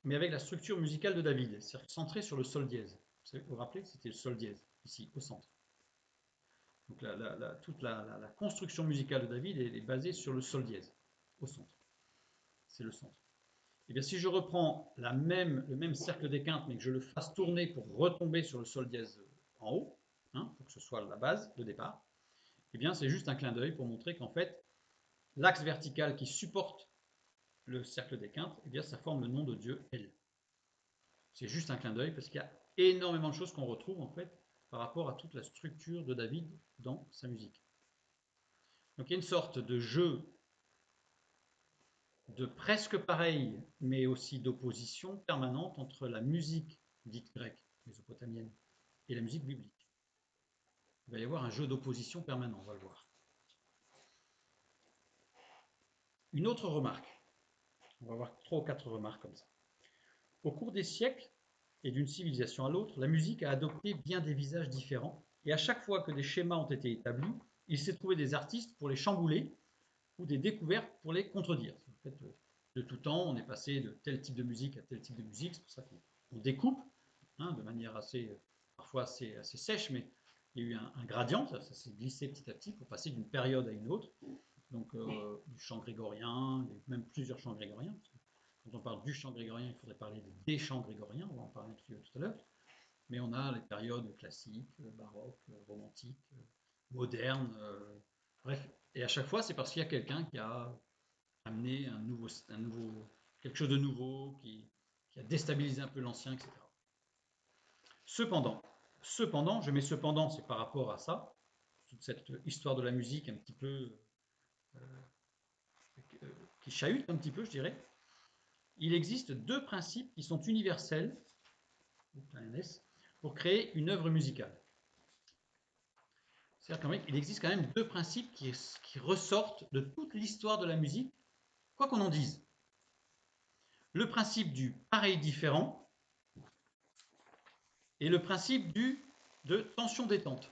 mais avec la structure musicale de David, c'est-à-dire centré sur le sol dièse. Vous vous rappelez, c'était le sol dièse, ici, au centre. Donc toute la construction musicale de David est basée sur le sol dièse, au centre. C'est le centre. Et bien si je reprends le même cercle des quintes, mais que je le fasse tourner pour retomber sur le sol dièse en haut, pour que ce soit la base de départ, et bien c'est juste un clin d'œil pour montrer qu'en fait, l'axe vertical qui supporte le cercle des quintes, eh bien ça forme le nom de Dieu El. C'est juste un clin d'œil parce qu'il y a énormément de choses qu'on retrouve en fait par rapport à toute la structure de David dans sa musique. Donc il y a une sorte de jeu de presque pareil, mais aussi d'opposition permanente entre la musique dite grecque, mésopotamienne, et la musique biblique. Il va y avoir un jeu d'opposition permanent, on va le voir. Une autre remarque, on va voir 3 ou 4 remarques comme ça. Au cours des siècles, et d'une civilisation à l'autre, la musique a adopté bien des visages différents, et à chaque fois que des schémas ont été établis, il s'est trouvé des artistes pour les chambouler ou des découvertes pour les contredire. En fait, de tout temps, on est passé de tel type de musique à tel type de musique, c'est pour ça qu'on découpe de manière parfois assez sèche, mais il y a eu un gradient, ça s'est glissé petit à petit pour passer d'une période à une autre. Donc du chant grégorien, il y a même plusieurs chants grégoriens. Parce que quand on parle du chant grégorien, il faudrait parler des chants grégoriens, on va en parler un petit peu tout à l'heure. Mais on a les périodes classiques, baroques, romantiques, modernes, bref. Et à chaque fois, c'est parce qu'il y a quelqu'un qui a amené quelque chose de nouveau, qui a déstabilisé un peu l'ancien, etc. Cependant, je mets cependant, c'est par rapport à ça, toute cette histoire de la musique un petit peu qui chahute un petit peu, je dirais. Il existe deux principes qui sont universels pour créer une œuvre musicale. C'est-à-dire qu'il existe quand même deux principes qui ressortent de toute l'histoire de la musique, quoi qu'on en dise. Le principe du pareil-différent et le principe de tension-détente.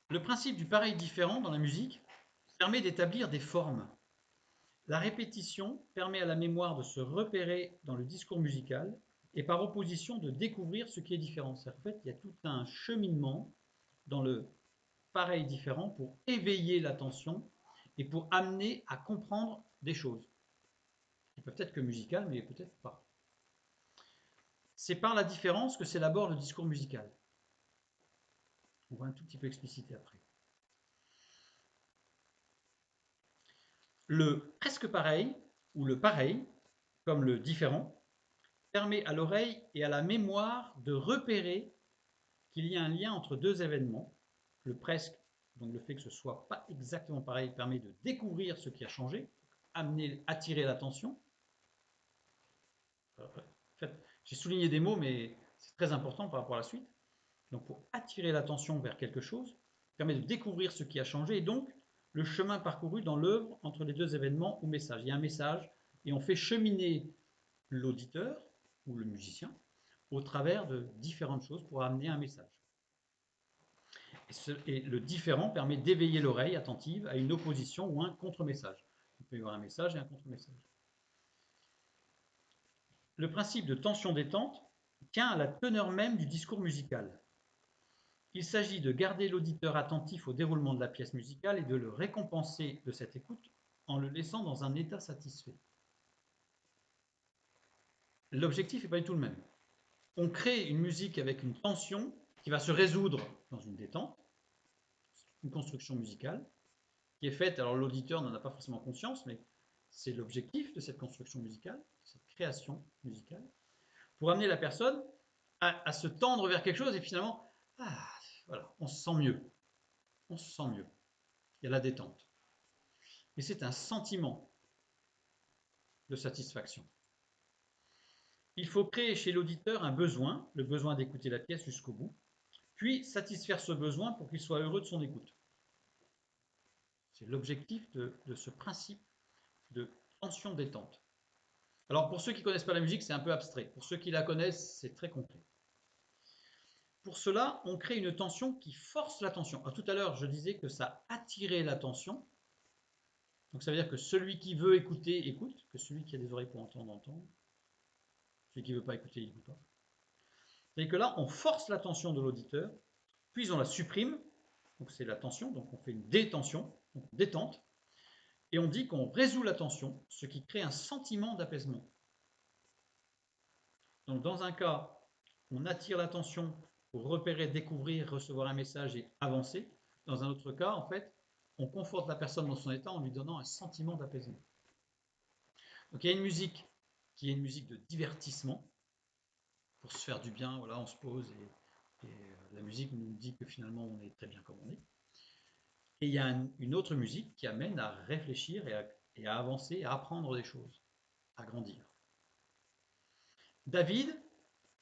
Le principe du pareil-différent dans la musique permet d'établir des formes. La répétition permet à la mémoire de se repérer dans le discours musical et par opposition de découvrir ce qui est différent. En fait, il y a tout un cheminement dans le pareil-différent pour éveiller l'attention et pour amener à comprendre des choses. Qui peuvent être que musicales, mais peut-être pas. C'est par la différence que s'élabore le discours musical. On va un tout petit peu expliciter après. Le presque pareil, ou le pareil, comme le différent, permet à l'oreille et à la mémoire de repérer qu'il y a un lien entre deux événements. Le presque, donc le fait que ce soit pas exactement pareil, permet de découvrir ce qui a changé, attirer l'attention. En fait, j'ai souligné des mots, mais c'est très important par rapport à la suite. Donc pour attirer l'attention vers quelque chose, permet de découvrir ce qui a changé et donc le chemin parcouru dans l'œuvre entre les deux événements ou messages. Il y a un message et on fait cheminer l'auditeur ou le musicien au travers de différentes choses pour amener un message. Et le différent permet d'éveiller l'oreille attentive à une opposition ou un contre-message. Il peut y avoir un message et un contre-message. Le principe de tension-détente tient à la teneur même du discours musical. Il s'agit de garder l'auditeur attentif au déroulement de la pièce musicale et de le récompenser de cette écoute en le laissant dans un état satisfait. L'objectif n'est pas du tout le même. On crée une musique avec une tension qui va se résoudre dans une détente, une construction musicale qui est faite, alors l'auditeur n'en a pas forcément conscience, mais c'est l'objectif de cette construction musicale, cette création musicale, pour amener la personne à se tendre vers quelque chose et finalement, voilà, on se sent mieux. On se sent mieux. Il y a la détente. Et c'est un sentiment de satisfaction. Il faut créer chez l'auditeur un besoin, le besoin d'écouter la pièce jusqu'au bout, puis satisfaire ce besoin pour qu'il soit heureux de son écoute. C'est l'objectif de ce principe de tension-détente. Alors pour ceux qui ne connaissent pas la musique, c'est un peu abstrait. Pour ceux qui la connaissent, c'est très concret. Pour cela, on crée une tension qui force l'attention. Tout à l'heure, je disais que ça attirait l'attention. Donc ça veut dire que celui qui veut écouter, écoute, que celui qui a des oreilles pour entendre, entend. Celui qui ne veut pas écouter, il n'écoute pas. C'est-à-dire que là, on force l'attention de l'auditeur, puis on la supprime, donc c'est la tension, donc on fait une détention, donc détente, et on dit qu'on résout la tension, ce qui crée un sentiment d'apaisement. Donc dans un cas, on attire l'attention pour repérer, découvrir, recevoir un message et avancer. Dans un autre cas, en fait, on conforte la personne dans son état en lui donnant un sentiment d'apaisement. Donc il y a une musique qui est une musique de divertissement, pour se faire du bien, voilà, on se pose et la musique nous dit que finalement on est très bien comme on est. Et il y a une autre musique qui amène à réfléchir et à avancer, à apprendre des choses, à grandir. David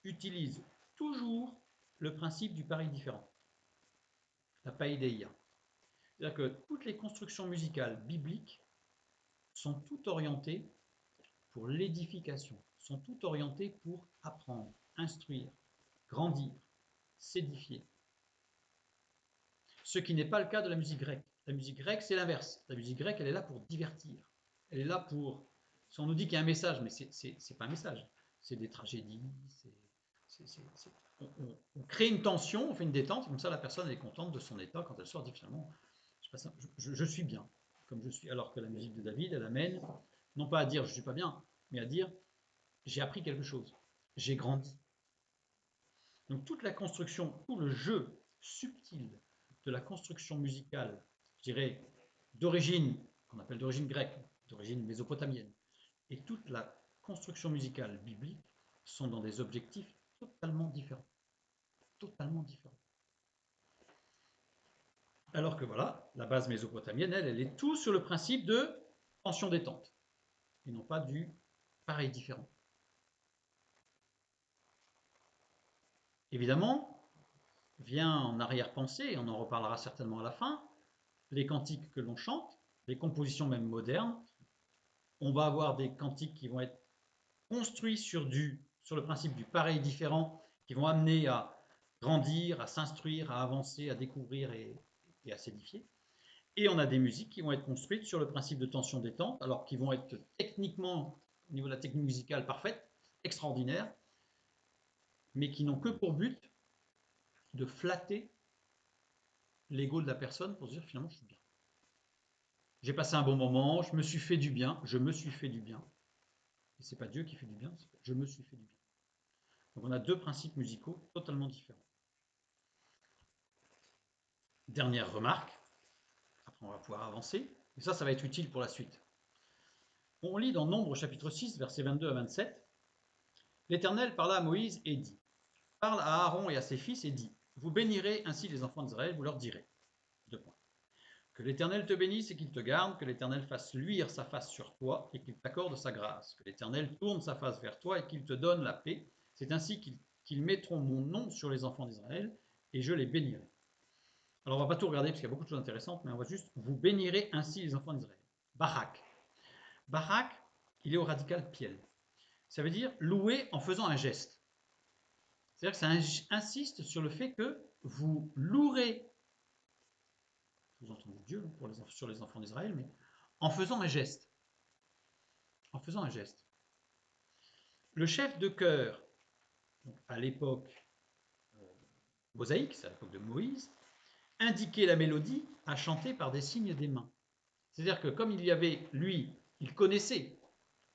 utilise toujours le principe du pareil différent, la païdéia. C'est-à-dire que toutes les constructions musicales bibliques sont toutes orientées pour l'édification, sont toutes orientées pour apprendre, instruire, grandir, s'édifier. Ce qui n'est pas le cas de la musique grecque. La musique grecque, c'est l'inverse. La musique grecque, elle est là pour divertir. Elle est là pour... Si on nous dit qu'il y a un message, mais c'est pas un message. C'est des tragédies, On crée une tension, on fait une détente, comme ça la personne elle est contente de son état quand elle sort, dit finalement, je suis bien, comme je suis. Alors que la musique de David, elle amène, non pas à dire je suis pas bien, mais à dire j'ai appris quelque chose, j'ai grandi. Donc toute la construction, tout le jeu subtil de la construction musicale, je dirais, d'origine, qu'on appelle d'origine grecque, d'origine mésopotamienne, et toute la construction musicale biblique sont dans des objectifs totalement différents. Totalement différents. Alors que voilà, la base mésopotamienne, elle est tout sur le principe de tension-détente, et non pas du pareil différent. Évidemment, vient en arrière-pensée, et on en reparlera certainement à la fin, les cantiques que l'on chante, les compositions même modernes. On va avoir des cantiques qui vont être construits sur le principe du pareil différent, qui vont amener à grandir, à s'instruire, à avancer, à découvrir et à s'édifier. Et on a des musiques qui vont être construites sur le principe de tension-détente, alors qui vont être techniquement, au niveau de la technique musicale, parfaite, extraordinaire, mais qui n'ont que pour but de flatter l'ego de la personne pour se dire finalement je suis bien. J'ai passé un bon moment, je me suis fait du bien, je me suis fait du bien. Et c'est pas Dieu qui fait du bien, c'est je me suis fait du bien. Donc on a deux principes musicaux totalement différents. Dernière remarque, après on va pouvoir avancer, et ça va être utile pour la suite. On lit dans Nombre chapitre 6, versets 22 à 27, l'Éternel parla à Moïse et dit, parle à Aaron et à ses fils et dit, vous bénirez ainsi les enfants d'Israël, vous leur direz, deux points. Que l'Éternel te bénisse et qu'il te garde, que l'Éternel fasse luire sa face sur toi et qu'il t'accorde sa grâce, que l'Éternel tourne sa face vers toi et qu'il te donne la paix. C'est ainsi qu'ils mettront mon nom sur les enfants d'Israël et je les bénirai. Alors on ne va pas tout regarder parce qu'il y a beaucoup de choses intéressantes, mais on va juste, vous bénirez ainsi les enfants d'Israël. Barak. Barak, il est au radical piel. Ça veut dire louer en faisant un geste. C'est-à-dire que ça insiste sur le fait que vous louerez, vous entendez Dieu sur les enfants d'Israël, mais en faisant un geste. En faisant un geste. Le chef de chœur, à l'époque mosaïque, c'est à l'époque de Moïse, indiquait la mélodie à chanter par des signes des mains. C'est-à-dire que comme il y avait, lui, il connaissait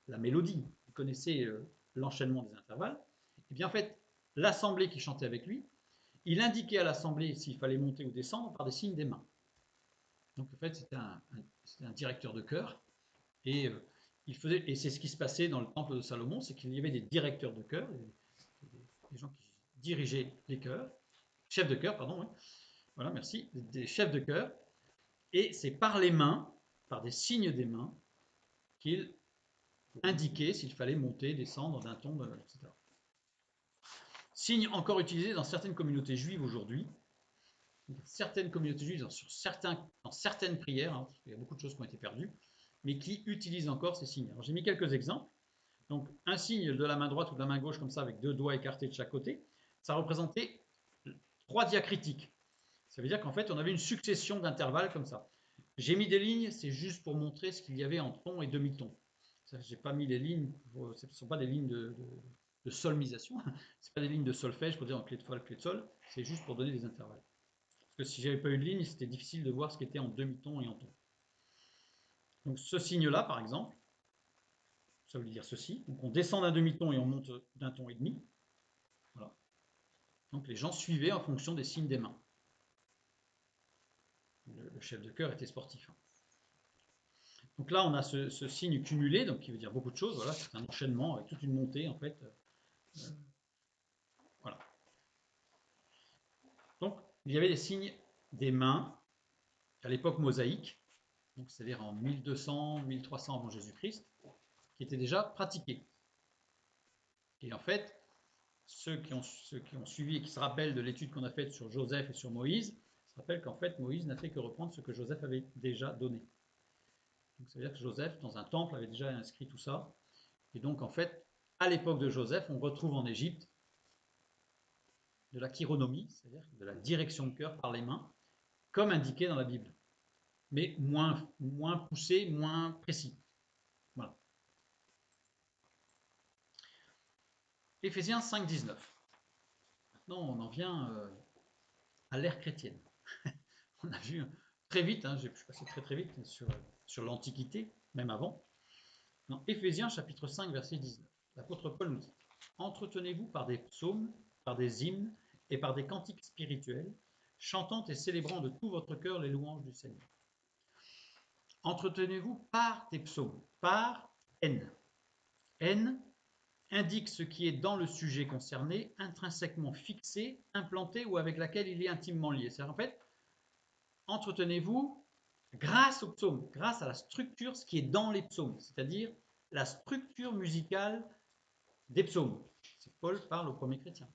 la mélodie, il connaissait l'enchaînement des intervalles, et bien en fait, l'assemblée qui chantait avec lui, il indiquait à l'assemblée s'il fallait monter ou descendre par des signes des mains. Donc en fait, c'était un directeur de chœur, et et c'est ce qui se passait dans le temple de Salomon, c'est qu'il y avait des directeurs de chœur, des gens qui dirigeaient les chœurs, chefs de chœur, pardon, oui. Voilà, merci, des chefs de chœur, et c'est par les mains, par des signes des mains, qu'il indiquait s'il fallait monter, descendre d'un ton, etc. Signe encore utilisé dans certaines communautés juives aujourd'hui, certaines communautés juives dans certaines prières, hein, il y a beaucoup de choses qui ont été perdues, mais qui utilisent encore ces signes. Alors j'ai mis quelques exemples. Donc un signe de la main droite ou de la main gauche comme ça avec deux doigts écartés de chaque côté, ça représentait 3 diacritiques. Ça veut dire qu'en fait on avait une succession d'intervalles comme ça. J'ai mis des lignes, c'est juste pour montrer ce qu'il y avait en ton et demi-ton. Je n'ai pas mis les lignes, ce ne sont pas des lignes de solmisation, ce pas des lignes de solfège pour dire en clé de fa, clé de sol, c'est juste pour donner des intervalles. Parce que si j'avais pas eu de ligne, c'était difficile de voir ce qui était en demi-ton et en ton. Donc ce signe-là, par exemple, ça veut dire ceci. Donc on descend d'un demi-ton et on monte d'un ton et demi. Voilà. Donc les gens suivaient en fonction des signes des mains. Le chef de chœur était sportif. Donc là, on a ce signe cumulé, donc qui veut dire beaucoup de choses. Voilà, c'est un enchaînement avec toute une montée en fait. Voilà. Donc il y avait des signes des mains à l'époque mosaïque, donc c'est-à-dire en 1200, 1300 avant Jésus-Christ, qui étaient déjà pratiqués. Et en fait, ceux qui ont suivi et qui se rappellent de l'étude qu'on a faite sur Joseph et sur Moïse, se rappellent qu'en fait Moïse n'a fait que reprendre ce que Joseph avait déjà donné. Donc ça veut dire que Joseph, dans un temple, avait déjà inscrit tout ça. Et donc en fait, à l'époque de Joseph, on retrouve en Égypte de la chironomie, c'est-à-dire de la direction de cœur par les mains, comme indiqué dans la Bible, mais moins poussé, moins précis. Voilà. Éphésiens 5, 19. maintenant on en vient à l'ère chrétienne. On a vu très vite, je suis passé très vite sur l'Antiquité, même avant. Dans Éphésiens chapitre 5, verset 19, l'apôtre Paul nous dit « Entretenez-vous par des psaumes, par des hymnes et par des cantiques spirituels, chantant et célébrant de tout votre cœur les louanges du Seigneur. » Entretenez-vous par des psaumes, par N. N indique ce qui est dans le sujet concerné, intrinsèquement fixé, implanté ou avec laquelle il est intimement lié. C'est-à-dire en fait, entretenez-vous grâce aux psaumes, grâce à la structure, ce qui est dans les psaumes, c'est-à-dire la structure musicale des psaumes. Paul parle aux premiers chrétiens,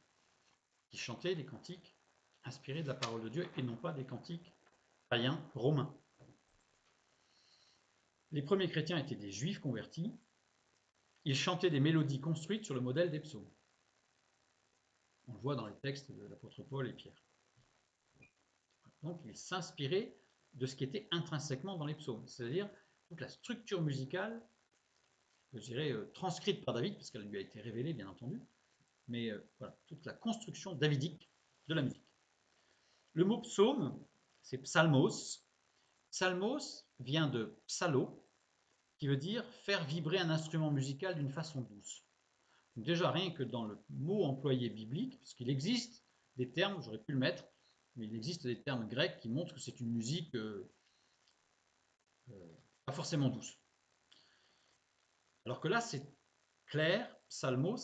qui chantaient des cantiques inspirés de la parole de Dieu et non pas des cantiques païens romains. Les premiers chrétiens étaient des juifs convertis. Ils chantaient des mélodies construites sur le modèle des psaumes. On le voit dans les textes de l'apôtre Paul et Pierre. Donc, ils s'inspiraient de ce qui était intrinsèquement dans les psaumes, c'est-à-dire toute la structure musicale, je dirais transcrite par David, parce qu'elle lui a été révélée, bien entendu, mais voilà, toute la construction davidique de la musique. Le mot psaume, c'est psalmos. Psalmos vient de psalo, qui veut dire faire vibrer un instrument musical d'une façon douce. Donc déjà, rien que dans le mot employé biblique, puisqu'il existe des termes, j'aurais pu le mettre, mais il existe des termes grecs qui montrent que c'est une musique pas forcément douce. Alors que là, c'est clair, psalo,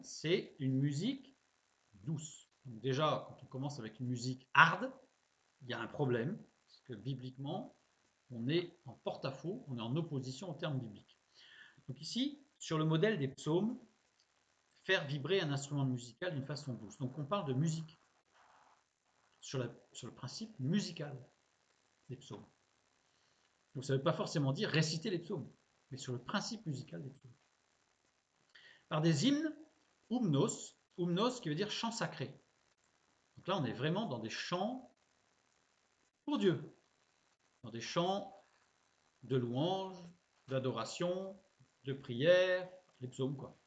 c'est une musique douce. Donc déjà, quand on commence avec une musique hard, il y a un problème, parce que bibliquement, on est en porte-à-faux, on est en opposition aux termes bibliques. Donc ici, sur le modèle des psaumes, faire vibrer un instrument musical d'une façon douce. Donc on parle de musique, sur le principe musical des psaumes. Donc ça ne veut pas forcément dire réciter les psaumes, mais sur le principe musical des psaumes. Par des hymnes, hymnos qui veut dire chant sacré. Donc là on est vraiment dans des chants pour Dieu, dans des chants de louange, d'adoration, de prière, les psaumes quoi.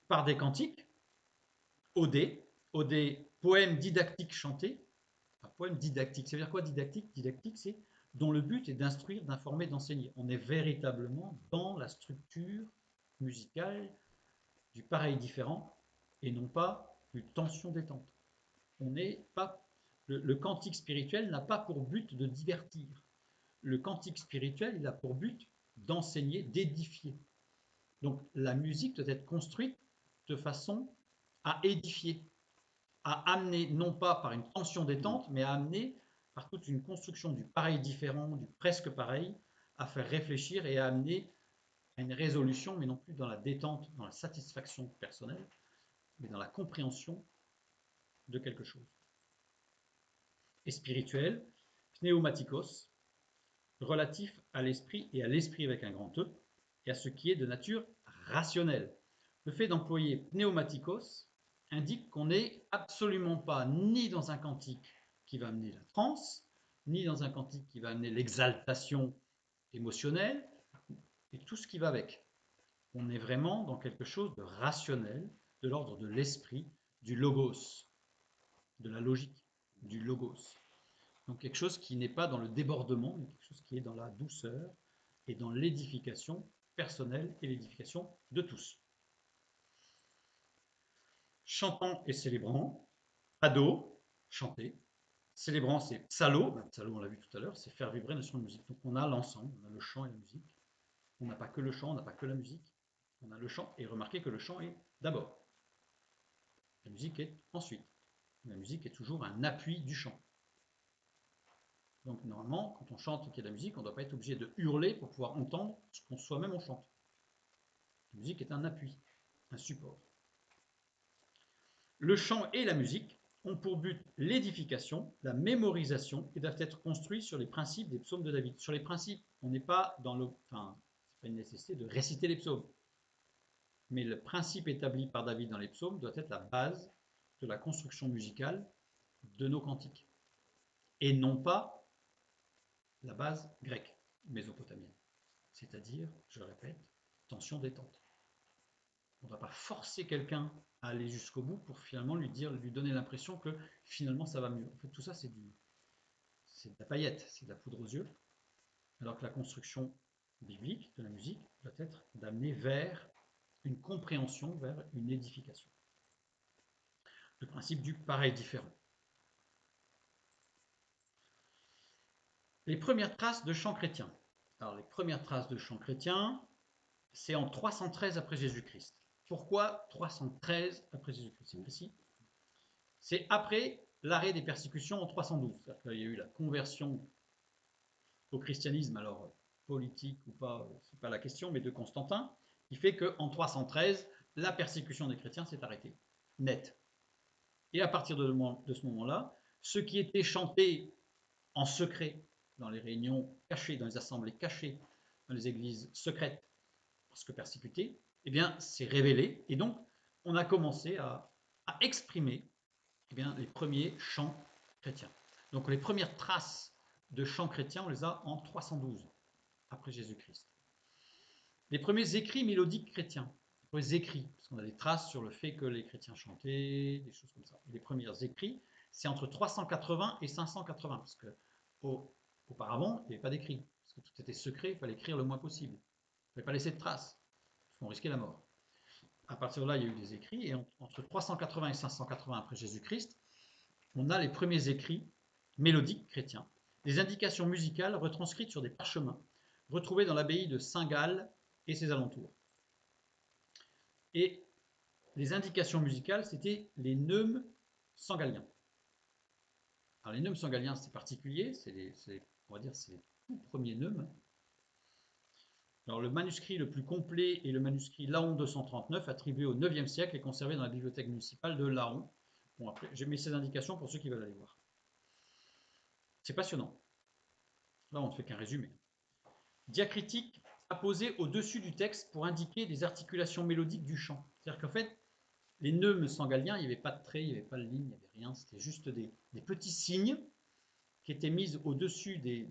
Par des cantiques, odés, poèmes didactiques chantés. Un poème didactique, ça veut dire quoi didactique? Didactique, c'est dont le but est d'instruire, d'informer, d'enseigner. On est véritablement dans la structure musicale du pareil différent et non pas du tension-détente. On n'est pas le cantique spirituel n'a pas pour but de divertir. Le cantique spirituel, il a pour but d'enseigner, d'édifier. Donc la musique doit être construite de façon à édifier, à amener, non pas par une tension-détente, mais à amener par toute une construction du pareil différent, du presque pareil, à faire réfléchir et à amener à une résolution, mais non plus dans la détente, dans la satisfaction personnelle, mais dans la compréhension de quelque chose. Et spirituel, pneumatikos, relatif à l'esprit et à l'esprit avec un grand E, et à ce qui est de nature rationnelle. Le fait d'employer pneumatikos indique qu'on n'est absolument pas ni dans un cantique qui va amener la transe, ni dans un cantique qui va amener l'exaltation émotionnelle, et tout ce qui va avec. On est vraiment dans quelque chose de rationnel, de l'ordre de l'esprit, du logos, de la logique, du logos. Donc quelque chose qui n'est pas dans le débordement, mais quelque chose qui est dans la douceur et dans l'édification personnelle et l'édification de tous. Chantant et célébrant, ado, chanter. Célébrant, c'est psalo. Psalo, on l'a vu tout à l'heure, c'est faire vibrer une instrument de musique. Donc on a l'ensemble, on a le chant et la musique. On n'a pas que le chant, on n'a pas que la musique. On a le chant, et remarquez que le chant est d'abord. La musique est ensuite. La musique est toujours un appui du chant. Donc normalement, quand on chante et qu'il y a de la musique, on ne doit pas être obligé de hurler pour pouvoir entendre ce qu'on soi-même on chante. La musique est un appui, un support. Le chant et la musique ont pour but l'édification, la mémorisation et doivent être construits sur les principes des psaumes de David. Sur les principes, on n'est pas dans le... Enfin, c'est pas une nécessité de réciter les psaumes. Mais le principe établi par David dans les psaumes doit être la base de la construction musicale de nos cantiques. Et non pas la base grecque, mésopotamienne. C'est-à-dire, je répète, tension-détente. On ne va pas forcer quelqu'un à aller jusqu'au bout pour finalement lui donner l'impression que finalement ça va mieux. En fait, tout ça, c'est de la paillette, c'est de la poudre aux yeux. Alors que la construction biblique de la musique doit être d'amener vers une compréhension, vers une édification. Le principe du pareil différent. Les premières traces de chants chrétiens. Alors, les premières traces de chants chrétiens, c'est en 313 après Jésus-Christ. Pourquoi 313 après Jésus-Christ? C'est précis. C'est après l'arrêt des persécutions en 312. C'est-à-dire qu'il y a eu la conversion au christianisme, alors politique ou pas, c'est pas la question, mais de Constantin, qui fait qu'en 313, la persécution des chrétiens s'est arrêtée, net. Et à partir de ce moment-là, ce qui était chanté en secret dans les réunions cachées, dans les assemblées cachées, dans les églises secrètes, parce que persécutées, eh bien, c'est révélé. Et donc, on a commencé à exprimer les premiers chants chrétiens. Donc, les premières traces de chants chrétiens, on les a en 312 après Jésus-Christ. Les premiers écrits mélodiques chrétiens, les premiers écrits, parce qu'on a des traces sur le fait que les chrétiens chantaient, des choses comme ça. Les premiers écrits, c'est entre 380 et 580, parce que auparavant, il n'y avait pas d'écrit, parce que tout était secret, il fallait écrire le moins possible. Il ne fallait pas laisser de traces, parce qu'on risquait la mort. À partir de là, il y a eu des écrits, et entre 380 et 580 après Jésus-Christ, on a les premiers écrits mélodiques chrétiens, des indications musicales retranscrites sur des parchemins, retrouvés dans l'abbaye de Saint-Gall et ses alentours. Et les indications musicales, c'était les neumes sangaliens. Alors les neumes sangaliens, c'est particulier, on va dire c'est les tout premiers neumes. Alors le manuscrit le plus complet est le manuscrit Laon 239, attribué au 9e siècle et conservé dans la bibliothèque municipale de Laon. Bon, après, j'ai mis ces indications pour ceux qui veulent aller voir. C'est passionnant. Là, on ne fait qu'un résumé. Diacritique apposé au-dessus du texte pour indiquer des articulations mélodiques du chant. C'est-à-dire qu'en fait, les neumes sangaliens, il n'y avait pas de traits, il n'y avait pas de lignes, il n'y avait rien. C'était juste des petits signes qui étaient mis au-dessus des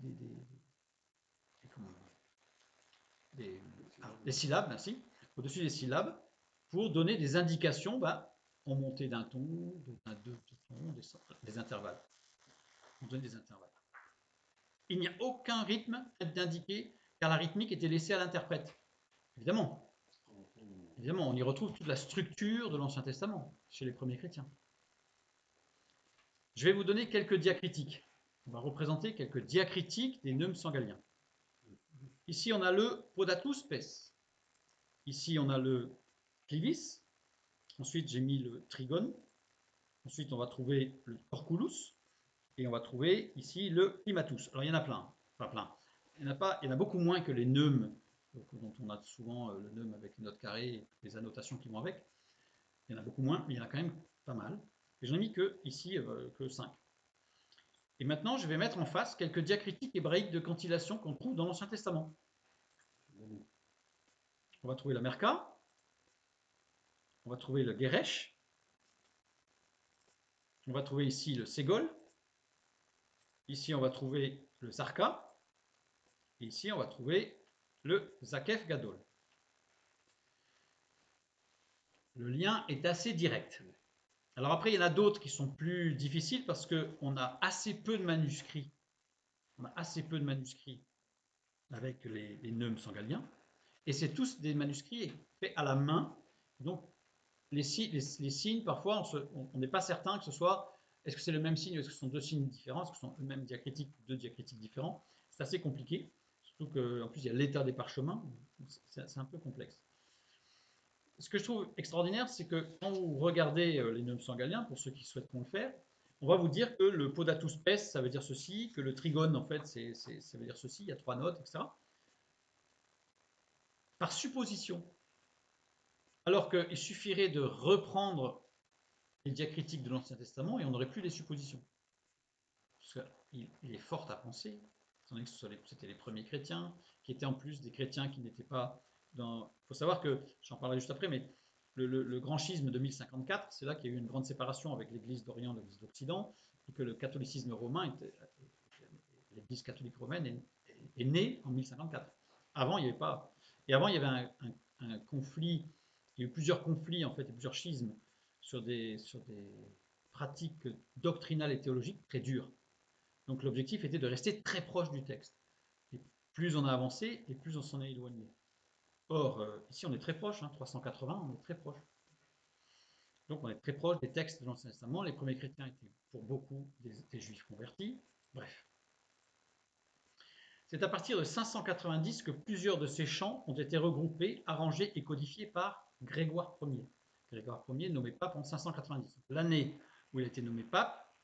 syllabes, merci, au-dessus des syllabes, pour donner des indications, en montée d'un ton, d'un deux tons, des intervalles. On donne des intervalles. Il n'y a aucun rythme d'indiquer, car la rythmique était laissée à l'interprète. Évidemment, on y retrouve toute la structure de l'Ancien Testament chez les premiers chrétiens. Je vais vous donner quelques diacritiques. On va représenter quelques diacritiques des neumes sangaliens. Ici, on a le podatus pes. Ici, on a le clivis. Ensuite, j'ai mis le trigone. Ensuite, on va trouver le torculus. Et on va trouver ici le climatus. Alors, il y en a plein. Pas plein. Il y en a beaucoup moins que les neumes, dont on a souvent le neume avec une note carrée et les annotations qui vont avec. Il y en a beaucoup moins, mais il y en a quand même pas mal. Et j'en ai mis que ici, que 5. Et maintenant, je vais mettre en face quelques diacritiques hébraïques de cantillation qu'on trouve dans l'Ancien Testament. On va trouver la Merka, on va trouver le Geresh, on va trouver ici le Ségol, ici on va trouver le Sarka, et ici on va trouver le Zakef Gadol. Le lien est assez direct. Alors après, il y en a d'autres qui sont plus difficiles parce qu'on a assez peu de manuscrits. On a assez peu de manuscrits avec les neumes sangaliens. Et c'est tous des manuscrits faits à la main. Donc, les signes, parfois, on n'est pas certain que ce soit, est-ce que c'est le même signe ou est-ce que ce sont deux signes différents, est-ce que ce sont le même diacritique ou deux diacritiques différents. C'est assez compliqué. Surtout qu'en plus, il y a l'état des parchemins. C'est un peu complexe. Ce que je trouve extraordinaire, c'est que quand vous regardez les neumes sangaliens, pour ceux qui souhaiteront le faire, on va vous dire que le podatus pes, ça veut dire ceci, que le trigone, en fait, ça veut dire ceci, il y a 3 notes, etc. Par supposition. Alors qu'il suffirait de reprendre les diacritiques de l'Ancien Testament et on n'aurait plus les suppositions. Parce qu'il est fort à penser, étant donné que c'était les premiers chrétiens, qui étaient en plus des chrétiens qui n'étaient pas dans... Il faut savoir que, j'en parlerai juste après, mais le grand schisme de 1054, c'est là qu'il y a eu une grande séparation avec l'Église d'Orient et l'Église d'Occident, et que le catholicisme romain, l'Église catholique romaine est née en 1054. Avant, il n'y avait pas... Et avant, il y avait un conflit il y a eu plusieurs conflits, en fait, et plusieurs schismes sur des pratiques doctrinales et théologiques très dures. Donc l'objectif était de rester très proche du texte. Et plus on a avancé, et plus on s'en est éloigné. Or, ici on est très proche, 380, on est très proche. Donc on est très proche des textes de l'Ancien Testament. Les premiers chrétiens étaient pour beaucoup des juifs convertis. Bref. C'est à partir de 590 que plusieurs de ces chants ont été regroupés, arrangés et codifiés par Grégoire Ier. Grégoire Ier nommé pape en 590. L'année où il a été nommé pape,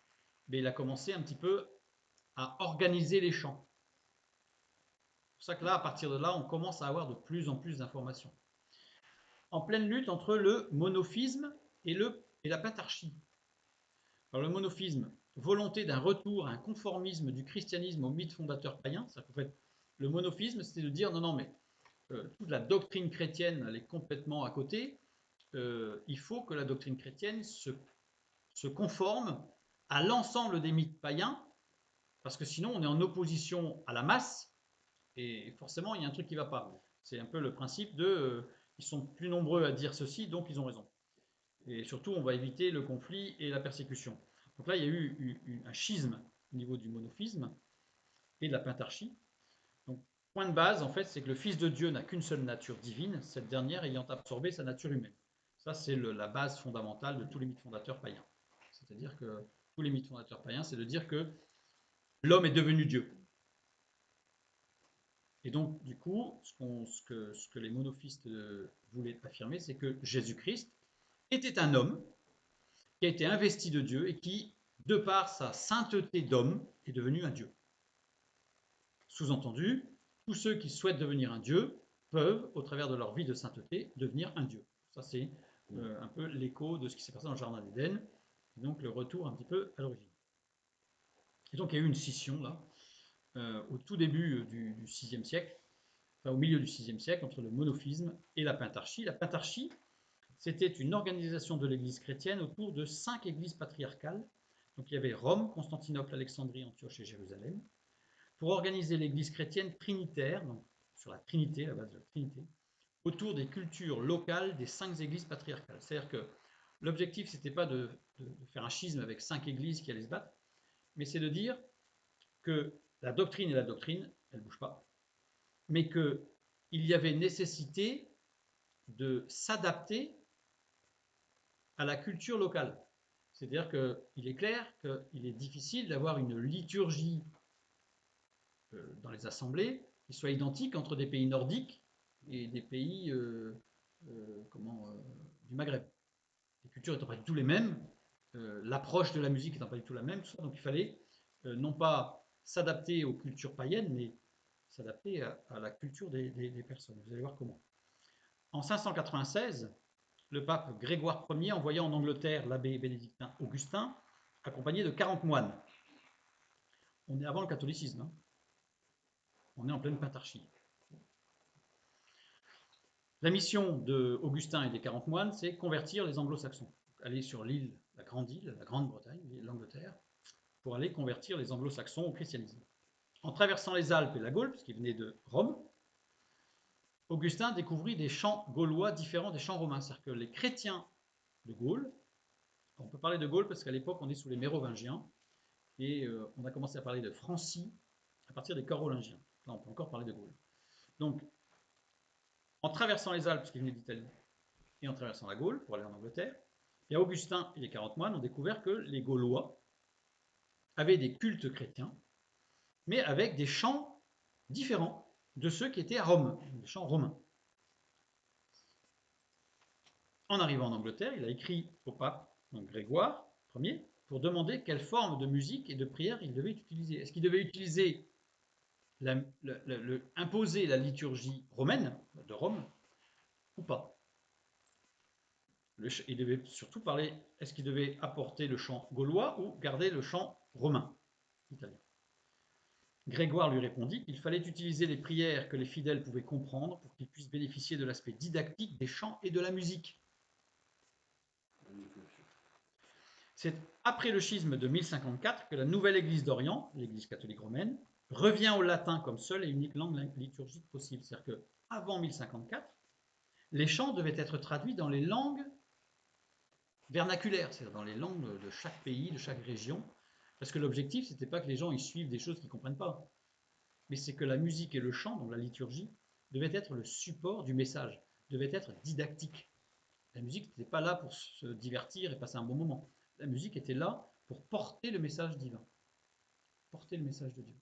il a commencé un petit peu à organiser les chants. C'est pour ça que là, à partir de là, on commence à avoir de plus en plus d'informations. En pleine lutte entre le monophisme et la pentarchie. Alors le monophisme, volonté d'un retour à un conformisme du christianisme au mythe fondateur païen. C'est-à-dire qu'en fait, le monophisme, c'était de dire non, mais toute la doctrine chrétienne, elle est complètement à côté. Il faut que la doctrine chrétienne se conforme à l'ensemble des mythes païens, parce que sinon on est en opposition à la masse, et forcément il y a un truc qui ne va pas. C'est un peu le principe de ils sont plus nombreux à dire ceci, donc ils ont raison. Et surtout, on va éviter le conflit et la persécution. Donc là, il y a eu un schisme au niveau du monophisme et de la pentarchie. Donc, point de base, en fait, c'est que le Fils de Dieu n'a qu'une seule nature divine, cette dernière ayant absorbé sa nature humaine. Ça, c'est la base fondamentale de tous les mythes fondateurs païens. C'est-à-dire que tous les mythes fondateurs païens, c'est de dire que l'homme est devenu Dieu. Et donc, du coup, ce que les monophistes voulaient affirmer, c'est que Jésus-Christ était un homme qui a été investi de Dieu et qui, de par sa sainteté d'homme, est devenu un Dieu. Sous-entendu, tous ceux qui souhaitent devenir un Dieu peuvent, au travers de leur vie de sainteté, devenir un Dieu. Ça, c'est un peu l'écho de ce qui s'est passé dans le Jardin d'Éden, et donc le retour un petit peu à l'origine. Et donc, il y a eu une scission, là, au tout début du VIe siècle, enfin au milieu du VIe siècle, entre le monophisme et la pentarchie. La pentarchie, c'était une organisation de l'Église chrétienne autour de 5 églises patriarcales. Donc il y avait Rome, Constantinople, Alexandrie, Antioche et Jérusalem, pour organiser l'Église chrétienne trinitaire, donc sur la Trinité, la base de la Trinité, autour des cultures locales des 5 églises patriarcales. C'est-à-dire que l'objectif, ce n'était pas de faire un schisme avec 5 églises qui allaient se battre, mais c'est de dire que la doctrine est la doctrine, elle ne bouge pas, mais qu'il y avait nécessité de s'adapter à la culture locale. C'est-à-dire qu'il est clair qu'il est difficile d'avoir une liturgie dans les assemblées qui soit identique entre des pays nordiques et des pays du Maghreb. Les cultures n'étant pas du tout les mêmes, l'approche de la musique n'étant pas du tout la même, donc il fallait non pas s'adapter aux cultures païennes, mais s'adapter à la culture des personnes. Vous allez voir comment. En 596, le pape Grégoire Ier envoya en Angleterre l'abbé bénédictin Augustin, accompagné de 40 moines. On est avant le catholicisme, on est en pleine pentarchie. La mission d'Augustin et des 40 moines, c'est convertir les anglo-saxons. Aller sur l'île, la Grande-Bretagne, l'Angleterre, pour aller convertir les anglo-saxons au christianisme. En traversant les Alpes et la Gaule, puisqu'il venait de Rome, Augustin découvrit des chants gaulois différents des chants romains. C'est-à-dire que les chrétiens de Gaule, on peut parler de Gaule parce qu'à l'époque, on est sous les Mérovingiens, et on a commencé à parler de Francie à partir des Carolingiens. Là, on peut encore parler de Gaule. Donc, en traversant les Alpes, ce qui venait d'Italie, et en traversant la Gaule pour aller en Angleterre, et Augustin et les 40 moines ont découvert que les Gaulois avaient des cultes chrétiens, mais avec des chants différents de ceux qui étaient à Rome, des chants romains. En arrivant en Angleterre, il a écrit au pape, donc Grégoire Ier, pour demander quelle forme de musique et de prière il devait utiliser. Est-ce qu'il devait utiliser imposer la liturgie romaine de Rome ou pas? Il devait surtout parler, est-ce qu'il devait apporter le chant gaulois ou garder le chant romain, italien? Grégoire lui répondit qu'il fallait utiliser les prières que les fidèles pouvaient comprendre pour qu'ils puissent bénéficier de l'aspect didactique des chants et de la musique. C'est après le schisme de 1054 que la nouvelle Église d'Orient, l'Église catholique romaine, revient au latin comme seule et unique langue liturgique possible. C'est-à-dire qu'avant 1054, les chants devaient être traduits dans les langues vernaculaires, c'est-à-dire dans les langues de chaque pays, de chaque région, parce que l'objectif, c'était pas que les gens ils suivent des choses qu'ils ne comprennent pas, mais c'est que la musique et le chant, donc la liturgie, devaient être le support du message, devaient être didactiques. La musique n'était pas là pour se divertir et passer un bon moment. La musique était là pour porter le message divin, porter le message de Dieu.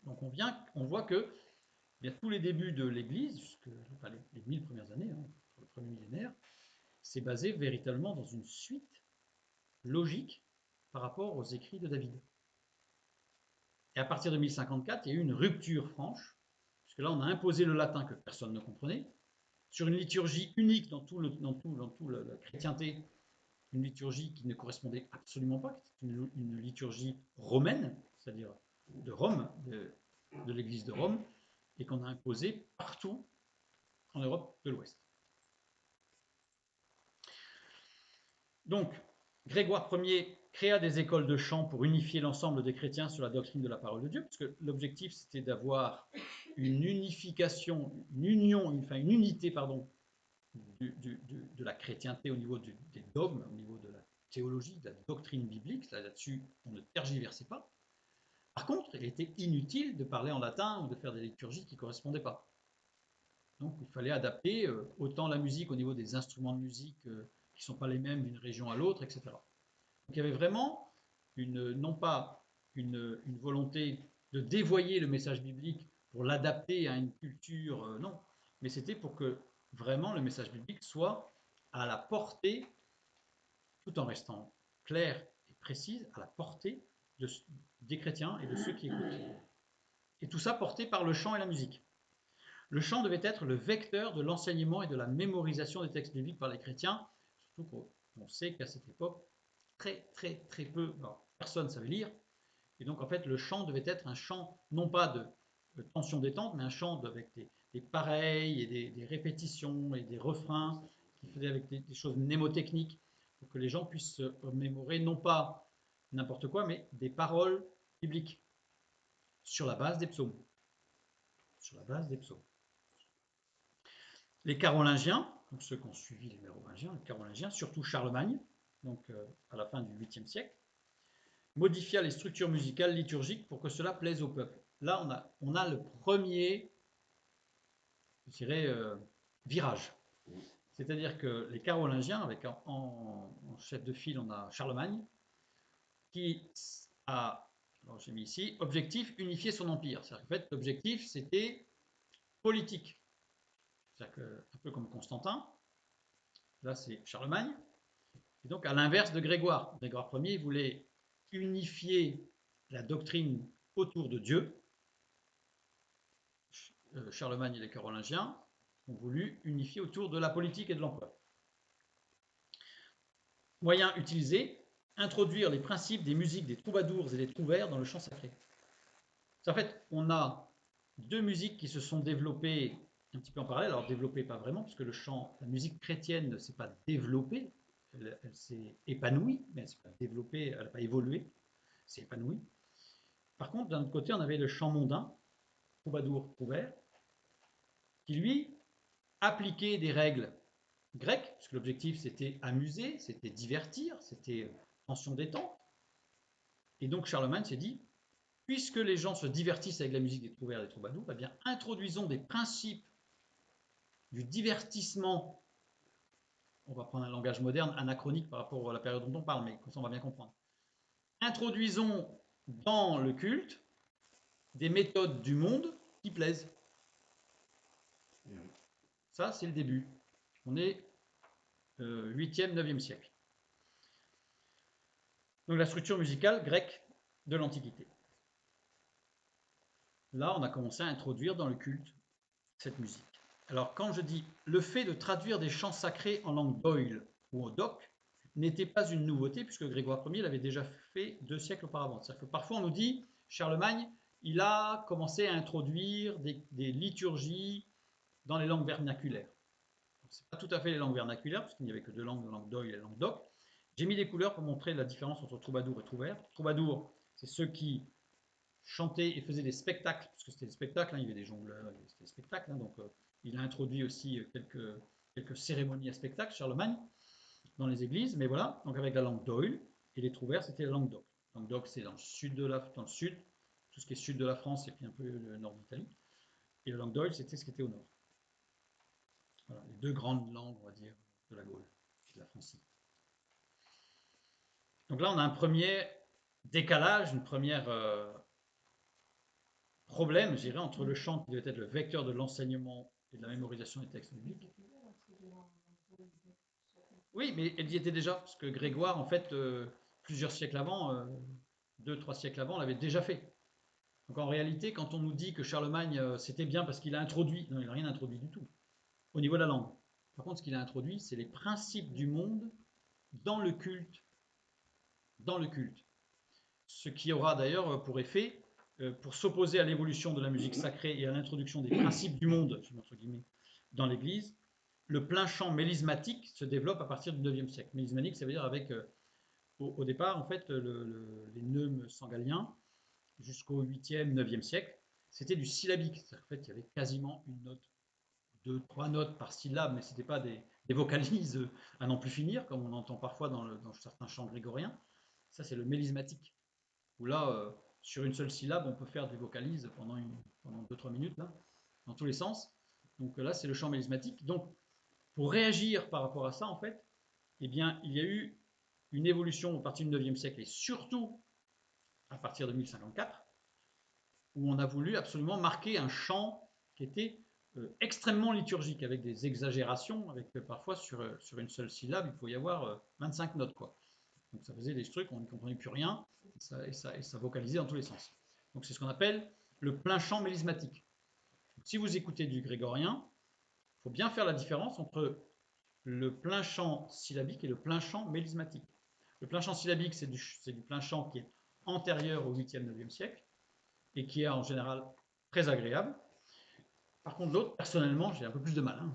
Donc on voit que bien, tous les débuts de l'Église, les 1000 premières années, hein, le premier millénaire, c'est basé véritablement dans une suite logique par rapport aux écrits de David. Et à partir de 1054, il y a eu une rupture franche, puisque là on a imposé le latin que personne ne comprenait, sur une liturgie unique dans tout la chrétienté, une liturgie qui ne correspondait absolument pas, qui était une liturgie romaine, c'est-à-dire de Rome, de l'Église de Rome, et qu'on a imposée partout en Europe de l'Ouest. Donc, Grégoire Ier créa des écoles de chant pour unifier l'ensemble des chrétiens sur la doctrine de la parole de Dieu, parce que l'objectif c'était d'avoir une unification, une unité de la chrétienté au niveau des dogmes, au niveau de la théologie, de la doctrine biblique. Là-dessus, on ne tergiversait pas. Par contre, il était inutile de parler en latin ou de faire des liturgies qui ne correspondaient pas. Donc, il fallait adapter autant la musique au niveau des instruments de musique qui ne sont pas les mêmes d'une région à l'autre, etc. Donc, il y avait vraiment non pas une volonté de dévoyer le message biblique pour l'adapter à une culture, non, mais c'était pour que vraiment le message biblique soit à la portée, tout en restant clair et précise, à la portée des chrétiens et de ceux qui écoutent. Et tout ça porté par le chant et la musique. Le chant devait être le vecteur de l'enseignement et de la mémorisation des textes bibliques par les chrétiens, surtout qu'on sait qu'à cette époque, très peu, personne ne savait lire, et donc en fait le chant devait être un chant non pas de tension détente, mais un chant avec des pareils et des répétitions et des refrains qui faisaient avec des choses mnémotechniques pour que les gens puissent se mémorer non pas n'importe quoi, mais des paroles bibliques sur la base des psaumes. Sur la base des psaumes. Les Carolingiens, donc ceux qui ont suivi les Carolingiens, surtout Charlemagne, donc à la fin du 8e siècle, modifia les structures musicales liturgiques pour que cela plaise au peuple. Là, on a le premier, je dirais, virage. C'est-à-dire que les Carolingiens, avec en chef de file, on a Charlemagne, qui a, alors j'ai mis ici, objectif, unifier son empire. C'est-à-dire qu'en fait, l'objectif, c'était politique. C'est-à-dire que, un peu comme Constantin, là c'est Charlemagne, et donc à l'inverse de Grégoire. Grégoire Ier voulait unifier la doctrine autour de Dieu. Charlemagne et les Carolingiens ont voulu unifier autour de la politique et de l'empereur. Moyen utilisé, introduire les principes des musiques des troubadours et des trouvères dans le chant sacré. En fait, on a deux musiques qui se sont développées un petit peu en parallèle. Alors développées pas vraiment, puisque le chant, la musique chrétienne ne s'est pas développée, elle s'est épanouie, mais elle ne s'est pas développée, elle n'a pas évolué, s'est épanouie. Par contre, d'un autre côté, on avait le chant mondain, troubadour, trouvère, qui lui appliquait des règles grecques, puisque l'objectif c'était amuser, c'était divertir, c'était tension détente. Et donc Charlemagne s'est dit, puisque les gens se divertissent avec la musique des trouvères et des troubadours, eh bien introduisons des principes du divertissement. On va prendre un langage moderne, anachronique par rapport à la période dont on parle, mais comme ça on va bien comprendre. Introduisons dans le culte des méthodes du monde qui plaisent. Ça, c'est le début. On est 8e, 9e siècle. Donc la structure musicale grecque de l'Antiquité. Là, on a commencé à introduire dans le culte cette musique. Alors, quand je dis le fait de traduire des chants sacrés en langue d'oïl ou au doc n'était pas une nouveauté, puisque Grégoire Ier l'avait déjà fait 2 siècles auparavant. C'est-à-dire que parfois on nous dit, Charlemagne, il a commencé à introduire des liturgies dans les langues vernaculaires. Ce n'est pas tout à fait les langues vernaculaires, parce qu'il n'y avait que deux langues, la langue d'oïl et la langue d'oc. J'ai mis des couleurs pour montrer la différence entre troubadour et trouvère. Troubadour, c'est ceux qui chantaient et faisaient des spectacles, parce que c'était des spectacles, hein, il y avait des jongleurs, c'était des spectacles, hein, donc Il a introduit aussi quelques cérémonies à spectacle, Charlemagne, dans les églises, mais voilà, donc avec la langue d'Oïl, et les trouvères, c'était la langue d'Oc. Langue d'Oc, c'est dans le sud dans le sud, tout ce qui est sud de la France et puis un peu le nord d'Italie. Et la langue d'Oïl, c'était ce qui était au nord. Voilà, les deux grandes langues, on va dire, de la Gaule, de la Francie. Donc là, on a un premier décalage, une première problème, je dirais, entre le chant qui devait être le vecteur de l'enseignement et de la mémorisation des textes bibliques. Oui, mais elle y était déjà, parce que Grégoire, en fait, plusieurs siècles avant, 2-3 siècles avant, l'avait déjà fait. Donc en réalité, quand on nous dit que Charlemagne, c'était bien parce qu'il a introduit, non, il n'a rien introduit du tout, au niveau de la langue. Par contre, ce qu'il a introduit, c'est les principes du monde dans le culte. Dans le culte. Ce qui aura d'ailleurs pour effet, pour s'opposer à l'évolution de la musique sacrée et à l'introduction des principes du monde, entre guillemets, dans l'Église, le plein chant mélismatique se développe à partir du IXe siècle. Mélismatique, ça veut dire avec, au départ, en fait, les neumes sangaliens, jusqu'au 8e, 9e siècle, c'était du syllabique. C'est-à-dire qu'en fait, il y avait quasiment une note, 2, 3 notes par syllabe, mais ce n'était pas des vocalises à n'en plus finir, comme on entend parfois dans certains chants grégoriens. Ça, c'est le mélismatique, où là, sur une seule syllabe, on peut faire des vocalises pendant 2-3 minutes, là, dans tous les sens. Donc là, c'est le chant mélismatique. Donc, pour réagir par rapport à ça, en fait, eh bien, il y a eu une évolution à partir du 9e siècle et surtout à partir de 1054, où on a voulu absolument marquer un chant qui était extrêmement liturgique, avec des exagérations, avec parfois sur une seule syllabe, il pouvait y avoir 25 notes, quoi. Donc ça faisait des trucs, on ne comprenait plus rien, et ça vocalisait dans tous les sens. Donc c'est ce qu'on appelle le plein chant mélismatique. Si vous écoutez du grégorien, il faut bien faire la différence entre le plein chant syllabique et le plein chant mélismatique. Le plein chant syllabique, c'est du plein chant qui est antérieur au 8e, 9e siècle, et qui est en général très agréable. Par contre, l'autre, personnellement, j'ai un peu plus de mal. Hein.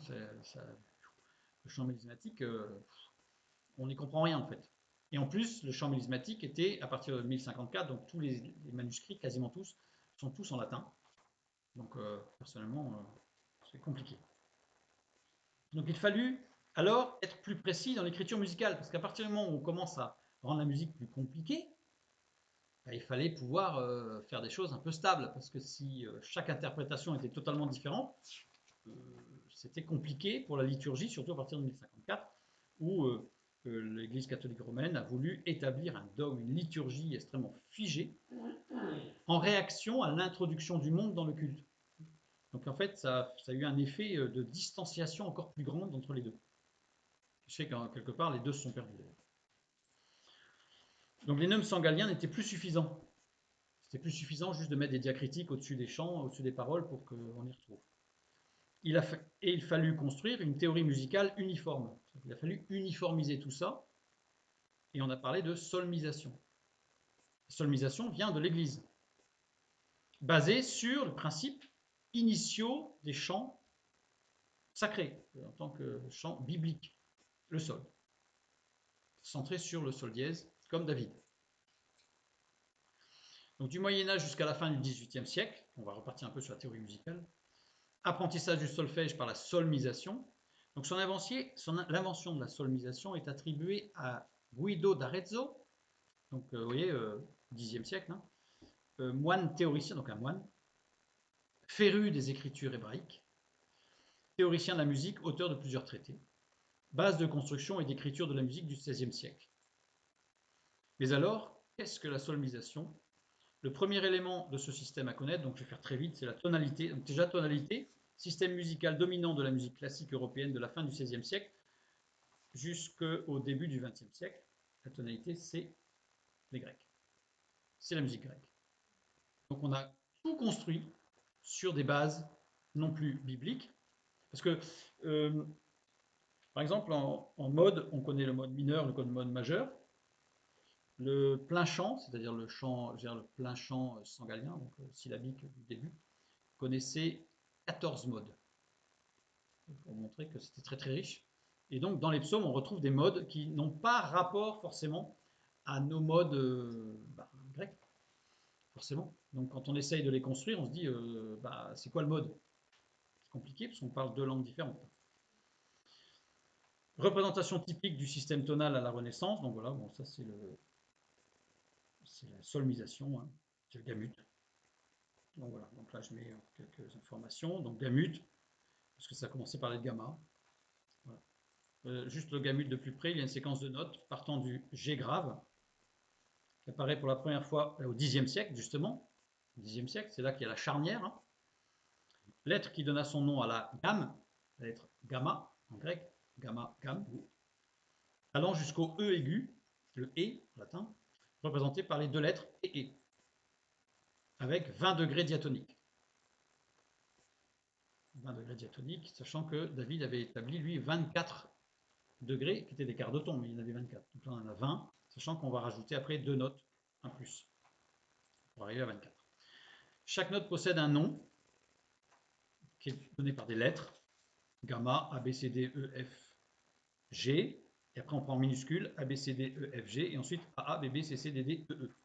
Le chant mélismatique, on n'y comprend rien en fait. Et en plus, le chant mélismatique était à partir de 1054, donc tous les manuscrits, quasiment tous, sont tous en latin. Donc personnellement, c'est compliqué. Donc il fallut alors être plus précis dans l'écriture musicale, parce qu'à partir du moment où on commence à rendre la musique plus compliquée, il fallait pouvoir faire des choses un peu stables, parce que si chaque interprétation était totalement différente, c'était compliqué pour la liturgie, surtout à partir de 1054, où l'Église catholique romaine a voulu établir un dogme, une liturgie extrêmement figée, en réaction à l'introduction du monde dans le culte. Donc en fait, ça a eu un effet de distanciation encore plus grande entre les deux. Je sais qu'en quelque part, les deux se sont perdus. Donc les neumes sangaliens n'étaient plus suffisants. C'était plus suffisant juste de mettre des diacritiques au-dessus des chants, au-dessus des paroles pour qu'on y retrouve. Il fallut construire une théorie musicale uniforme. Il a fallu uniformiser tout ça, et on a parlé de solmisation. La solmisation vient de l'Église, basée sur le principe initiaux des chants sacrés, en tant que chant biblique, le sol, centré sur le sol dièse, comme David. Donc du Moyen-Âge jusqu'à la fin du XVIIIe siècle, on va repartir un peu sur la théorie musicale, apprentissage du solfège par la solmisation. Donc l'invention de la solmisation est attribuée à Guido d'Arezzo, donc vous voyez, Xe siècle, hein, moine théoricien, donc un moine, féru des écritures hébraïques, théoricien de la musique, auteur de plusieurs traités, base de construction et d'écriture de la musique du XVIe siècle. Mais alors, qu'est-ce que la solmisation? Le premier élément de ce système à connaître, donc je vais faire très vite, c'est la tonalité. Donc déjà, tonalité, système musical dominant de la musique classique européenne de la fin du XVIe siècle jusqu'au début du XXe siècle. La tonalité, c'est les Grecs. C'est la musique grecque. Donc on a tout construit sur des bases non plus bibliques. Parce que, par exemple, en mode, on connaît le mode mineur, le mode majeur. Le plein chant, c'est-à-dire le plein chant sangalien, donc syllabique du début, connaissait 14 modes, pour montrer que c'était très très riche. Et donc dans les psaumes, on retrouve des modes qui n'ont pas rapport forcément à nos modes grecs, forcément. Donc quand on essaye de les construire, on se dit, c'est quoi le mode? compliqué parce qu'on parle deux langues différentes. Représentation typique du système tonal à la Renaissance. Donc voilà, bon, ça c'est la solmisation, hein, c'est le gamut. Donc voilà, donc là je mets quelques informations. Donc gamut, parce que ça a commencé par les gamma. Voilà. Juste le gamut de plus près, il y a une séquence de notes partant du G grave, qui apparaît pour la première fois au Xe siècle, justement. Xe siècle, c'est là qu'il y a la charnière. Hein. Lettre qui donna son nom à la gamme, la lettre gamma en grec, gamma, gamme, allant jusqu'au E aigu, le E en latin, représenté par les deux lettres E, avec 20 degrés diatoniques. 20 degrés diatoniques, sachant que David avait établi, lui, 24 degrés, qui étaient des quarts de ton, mais il y en avait 24. Donc là, on en a 20, sachant qu'on va rajouter après deux notes, un plus, pour arriver à 24. Chaque note possède un nom, qui est donné par des lettres, gamma, A, B, C, D, E, F, G, et après on prend en minuscule A, B, C, D, E, F, G, et ensuite A, B, B, C, C, D, D, E, E.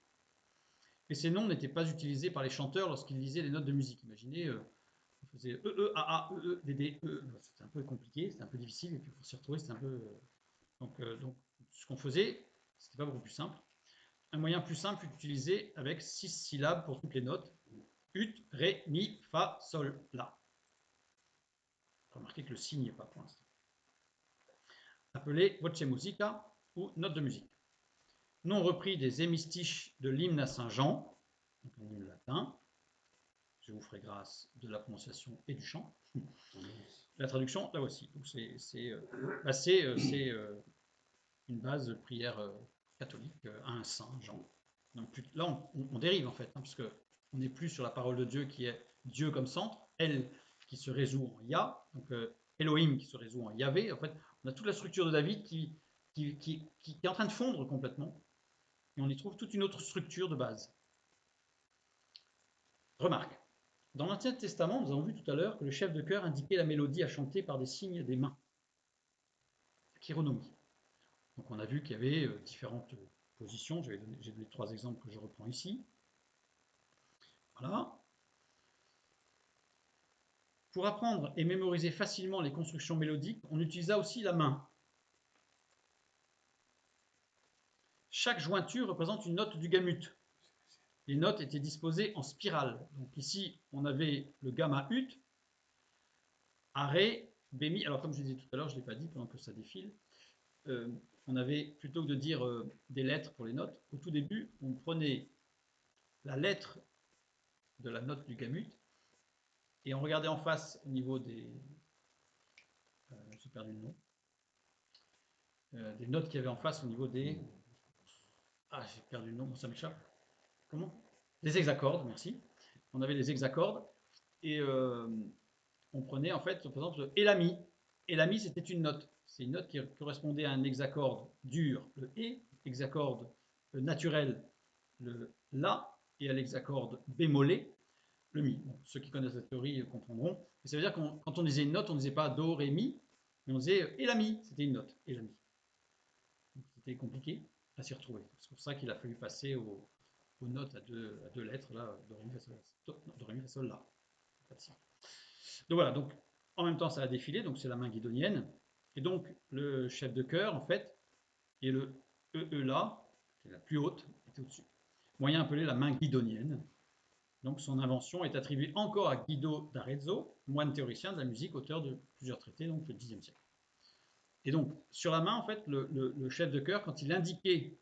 Et ces noms n'étaient pas utilisés par les chanteurs lorsqu'ils lisaient les notes de musique. Imaginez, on faisait E, E, A, A, E, E, D, D, E. C'était un peu compliqué, c'était un peu difficile, et puis pour s'y retrouver, c'était un peu... Donc, ce qu'on faisait, c'était pas beaucoup plus simple. Un moyen plus simple est utilisé avec 6 syllabes pour toutes les notes. Ut, Ré, Mi, Fa, Sol, La. Remarquez que le si n'y est pas pour l'instant. Appelé voce musica ou note de musique. Nom repris des hémistiches de l'hymne à Saint-Jean, donc un hymne latin. Je vous ferai grâce de la prononciation et du chant. La traduction, là aussi. C'est une base de prière catholique à un saint, Jean. Donc là, on dérive en fait, hein, parce qu'on n'est plus sur la parole de Dieu qui est Dieu comme centre, elle qui se résout en Yah, donc Elohim qui se résout en Yahvé. En fait, on a toute la structure de David qui est en train de fondre complètement, et on y trouve toute une autre structure de base. Remarque, dans l'Ancien Testament, nous avons vu tout à l'heure que le chef de chœur indiquait la mélodie à chanter par des signes des mains, chironomie. Donc on a vu qu'il y avait différentes positions, j'ai donné 3 exemples que je reprends ici. Voilà. Pour apprendre et mémoriser facilement les constructions mélodiques, on utilisa aussi la main. Chaque jointure représente une note du gamut. Les notes étaient disposées en spirale. Donc ici, on avait le gamma ut, A, Ré, B, Mi. Alors comme je disais tout à l'heure, je ne l'ai pas dit pendant que ça défile, on avait, plutôt que de dire des lettres pour les notes, au tout début, on prenait la lettre de la note du gamut et on regardait en face au niveau des... j'ai perdu le nom. Des notes qu'il y avait en face au niveau des... Ah, j'ai perdu le nom, ça m'échappe. Comment? Les hexacordes, merci. On avait les hexacordes et on prenait en fait, par exemple, et la mi. Et la mi, c'était une note. C'est une note qui correspondait à un hexacorde dur, le et, hexacorde naturel, le la, et à l'hexacorde bémolé, le mi. Bon, ceux qui connaissent la théorie comprendront. Mais ça veut dire que quand on disait une note, on ne disait pas do, ré, mi, mais on disait et la mi, c'était une note, et la mi. C'était compliqué à s'y retrouver. C'est pour ça qu'il a fallu passer aux notes à deux lettres, là, do, ré, mi, fa, sol, la. Donc voilà, donc en même temps ça a défilé, donc c'est la main guidonienne. Et donc le chef de chœur, en fait, et le E là, qui est la plus haute, était au-dessus. Moyen appelé la main guidonienne. Donc son invention est attribuée encore à Guido d'Arezzo, moine théoricien de la musique, auteur de plusieurs traités, donc le Xe siècle. Et donc sur la main, en fait, le chef de chœur, quand il indiquait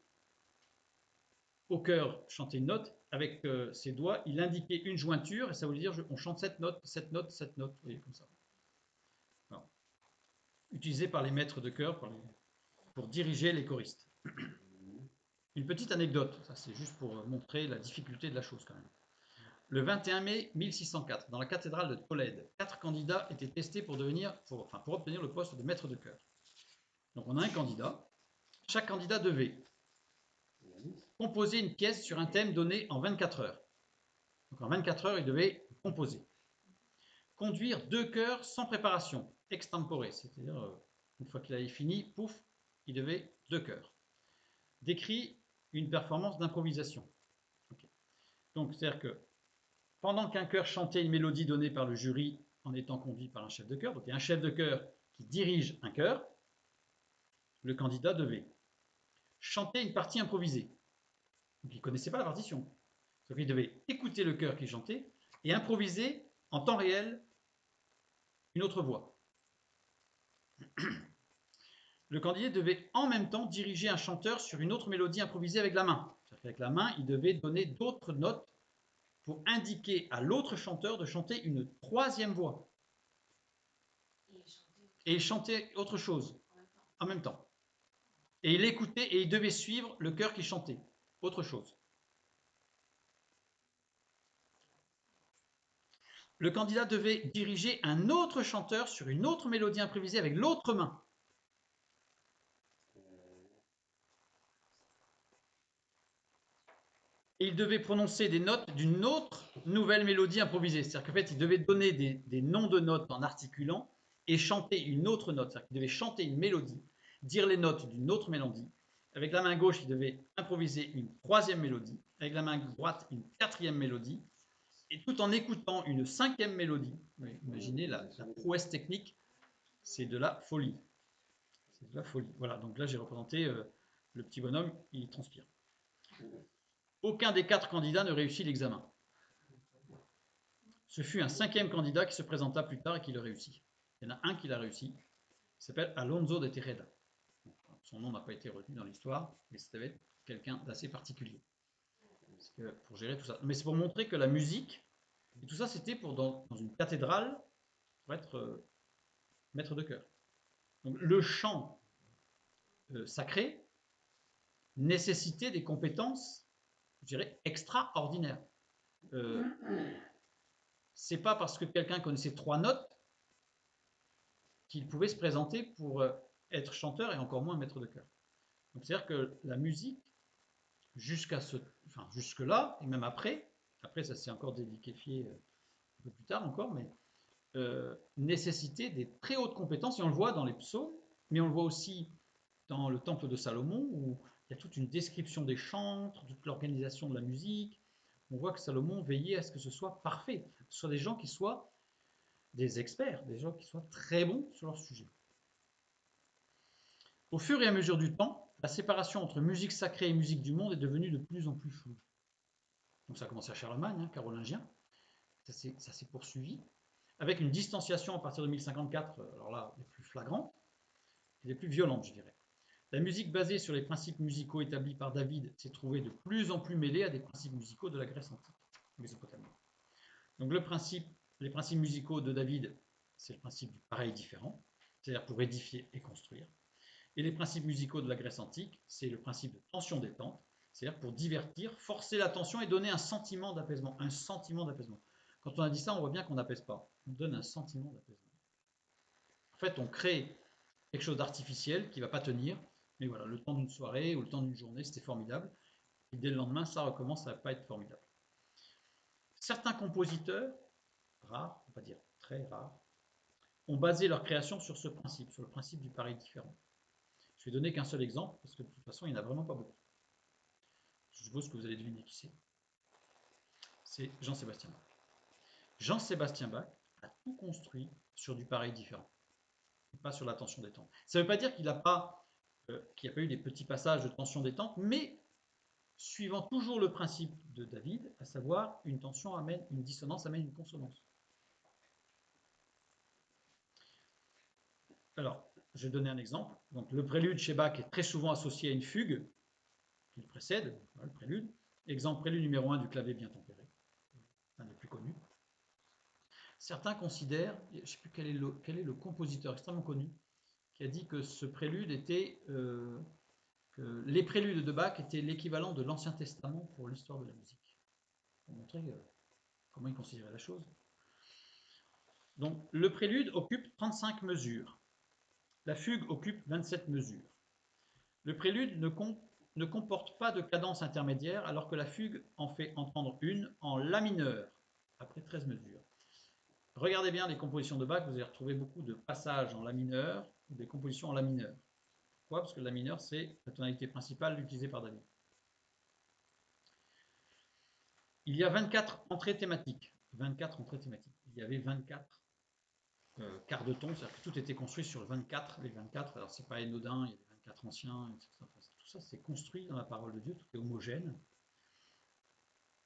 au chœur chanter une note, avec ses doigts, il indiquait une jointure, et ça voulait dire on chante cette note, cette note, cette note, vous voyez, comme ça. Alors, utilisé par les maîtres de chœur pour diriger les choristes. Une petite anecdote, ça c'est juste pour montrer la difficulté de la chose quand même. Le 21 mai 1604, dans la cathédrale de Tolède, 4 candidats étaient testés pour obtenir le poste de maître de chœur. Donc on a un candidat. Chaque candidat devait composer une pièce sur un thème donné en 24 heures. Donc en 24 heures, il devait composer. Conduire 2 chœurs sans préparation, extempore, c'est-à-dire une fois qu'il avait fini, pouf, il devait 2 chœurs. Décrit une performance d'improvisation. Okay. Donc c'est-à-dire que pendant qu'un chœur chantait une mélodie donnée par le jury en étant conduit par un chef de chœur. Donc il y a un chef de chœur qui dirige un chœur. Le candidat devait chanter une partie improvisée. Donc il ne connaissait pas la partition. Donc il devait écouter le chœur qui chantait et improviser en temps réel une autre voix. Le candidat devait en même temps diriger un chanteur sur une autre mélodie improvisée avec la main. C'est-à-dire qu'avec la main, il devait donner d'autres notes pour indiquer à l'autre chanteur de chanter une troisième voix. Et il chantait autre chose en même temps. Et il écoutait et il devait suivre le chœur qui chantait autre chose. Le candidat devait diriger un autre chanteur sur une autre mélodie improvisée avec l'autre main. Et il devait prononcer des notes d'une autre nouvelle mélodie improvisée. C'est-à-dire qu'en fait, il devait donner des noms de notes en articulant et chanter une autre note. C'est-à-dire qu'il devait chanter une mélodie, dire les notes d'une autre mélodie. Avec la main gauche, il devait improviser une troisième mélodie. Avec la main droite, une quatrième mélodie. Et tout en écoutant une cinquième mélodie. Imaginez la prouesse technique, c'est de la folie. C'est de la folie. Voilà, donc là j'ai représenté le petit bonhomme, il transpire. Aucun des 4 candidats ne réussit l'examen. Ce fut un 5e candidat qui se présenta plus tard et qui le réussit. Il y en a un qui l'a réussi, il s'appelle Alonso de Tejeda. Son nom n'a pas été retenu dans l'histoire, mais c'était quelqu'un d'assez particulier. Parce que pour gérer tout ça. Mais c'est pour montrer que la musique, et tout ça c'était pour dans une cathédrale, pour être maître de chœur. Donc le chant sacré nécessitait des compétences, je dirais, extraordinaires. C'est pas parce que quelqu'un connaissait 3 notes qu'il pouvait se présenter pour être chanteur et encore moins maître de chœur. Donc c'est-à-dire que la musique, jusque-là, et même après ça s'est encore déliquéfié un peu plus tard encore, mais nécessitait des très hautes compétences, et on le voit dans les psaumes, mais on le voit aussi dans le temple de Salomon, où il y a toute une description des chantres, toute l'organisation de la musique. On voit que Salomon veillait à ce que ce soit parfait, que ce soit des gens qui soient des experts, des gens qui soient très bons sur leur sujet. Au fur et à mesure du temps, la séparation entre musique sacrée et musique du monde est devenue de plus en plus floue. Donc ça a commencé à Charlemagne, carolingien, ça s'est poursuivi, avec une distanciation à partir de 1054, alors là, les plus flagrantes, et les plus violentes, je dirais. La musique basée sur les principes musicaux établis par David s'est trouvée de plus en plus mêlée à des principes musicaux de la Grèce antique, Mésopotamie. Donc les principes musicaux de David, c'est le principe du pareil différent, c'est-à-dire pour édifier et construire. Et les principes musicaux de la Grèce antique, c'est le principe de tension détente, c'est-à-dire pour divertir, forcer l'attention et donner un sentiment d'apaisement. Un sentiment d'apaisement. Quand on a dit ça, on voit bien qu'on n'apaise pas. On donne un sentiment d'apaisement. En fait, on crée quelque chose d'artificiel qui ne va pas tenir, mais voilà, le temps d'une soirée ou le temps d'une journée, c'était formidable. Et dès le lendemain, ça recommence à ne pas être formidable. Certains compositeurs, rares, on va dire très rares, ont basé leur création sur ce principe, sur le principe du pareil différent. Je vais donner qu'un seul exemple, parce que de toute façon, il n'y en a vraiment pas beaucoup. Je suppose que vous allez deviner qui c'est. C'est Jean-Sébastien Bach. Jean-Sébastien Bach a tout construit sur du pareil différent, pas sur la tension des temps. Ça ne veut pas dire qu'il n'y a pas eu des petits passages de tension détente, mais suivant toujours le principe de David, à savoir une tension amène une dissonance, amène une consonance. Alors, je vais donner un exemple. Donc, le prélude chez Bach est très souvent associé à une fugue qui le précède, le prélude. Exemple, prélude numéro 1 du clavier bien tempéré, un des plus connus. Certains considèrent, je ne sais plus quel est le compositeur extrêmement connu, qui a dit que ce prélude était, que les préludes de Bach étaient l'équivalent de l'Ancien Testament pour l'histoire de la musique. Pour montrer comment il considérait la chose. Donc, le prélude occupe 35 mesures. La fugue occupe 27 mesures. Le prélude ne comporte pas de cadence intermédiaire, alors que la fugue en fait entendre une en la mineur, après 13 mesures. Regardez bien les compositions de Bach, vous allez retrouver beaucoup de passages en la mineur, ou des compositions en la mineur. Pourquoi? Parce que la mineur, c'est la tonalité principale utilisée par David. Il y a 24 entrées thématiques. 24 entrées thématiques. Il y avait 24 quart de ton, c'est-à-dire que tout était construit sur le 24, les 24, alors c'est pas anodin, il y a les 24 anciens, etc. Tout ça c'est construit dans la parole de Dieu, tout est homogène.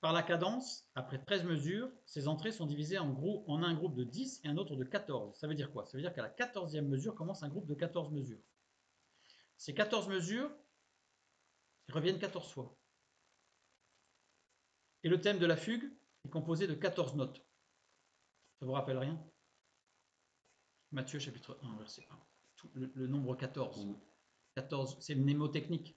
Par la cadence, après 13 mesures, ces entrées sont divisées en un groupe de 10 et un autre de 14. Ça veut dire quoi? Ça veut dire qu'à la 14e mesure commence un groupe de 14 mesures. Ces 14 mesures reviennent 14 fois. Et le thème de la fugue est composé de 14 notes. Ça vous rappelle rien? Matthieu chapitre 1, verset 1. Le nombre 14. 14, c'est mnémotechnique.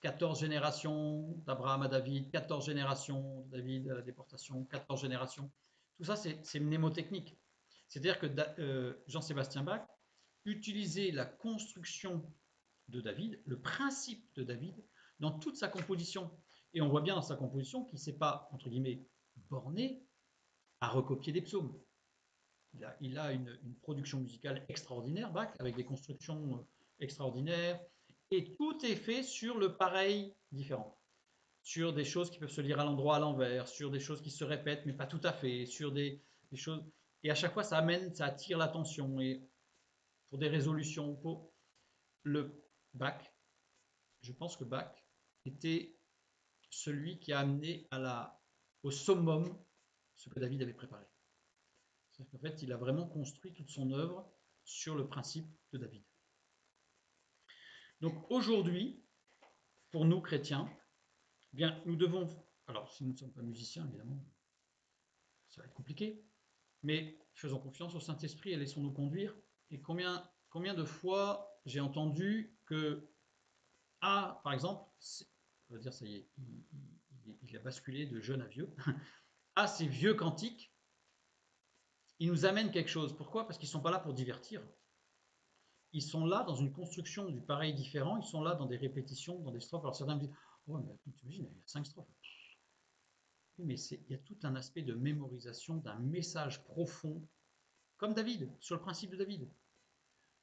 14 générations d'Abraham à David, 14 générations de David à la déportation, 14 générations. Tout ça, c'est mnémotechnique. C'est-à-dire que Jean-Sébastien Bach utilisait la construction de David, le principe de David, dans toute sa composition. Et on voit bien dans sa composition qu'il ne s'est pas, entre guillemets, borné à recopier des psaumes. Il a une production musicale extraordinaire, Bach, avec des constructions extraordinaires, et tout est fait sur le pareil différent. Sur des choses qui peuvent se lire à l'endroit à l'envers, sur des choses qui se répètent mais pas tout à fait, sur des choses... Et à chaque fois, ça attire l'attention. Et pour des résolutions, pour le Bach, je pense que Bach était celui qui a amené au summum ce que David avait préparé. C'est-à-dire qu'en fait, il a vraiment construit toute son œuvre sur le principe de David. Donc aujourd'hui, pour nous chrétiens, eh bien, nous devons, alors si nous ne sommes pas musiciens, évidemment, ça va être compliqué, mais faisons confiance au Saint-Esprit et laissons-nous conduire. Et combien de fois j'ai entendu que, par exemple, on va dire, ça y est, il a basculé de jeune à vieux, ces vieux cantiques, ils nous amènent quelque chose. Pourquoi? Parce qu'ils ne sont pas là pour divertir. Ils sont là dans une construction du pareil différent, ils sont là dans des répétitions, dans des strophes. Alors certains me disent, oh mais tu imagines, il y a 5 strophes. Oui, mais il y a tout un aspect de mémorisation d'un message profond, comme David, sur le principe de David.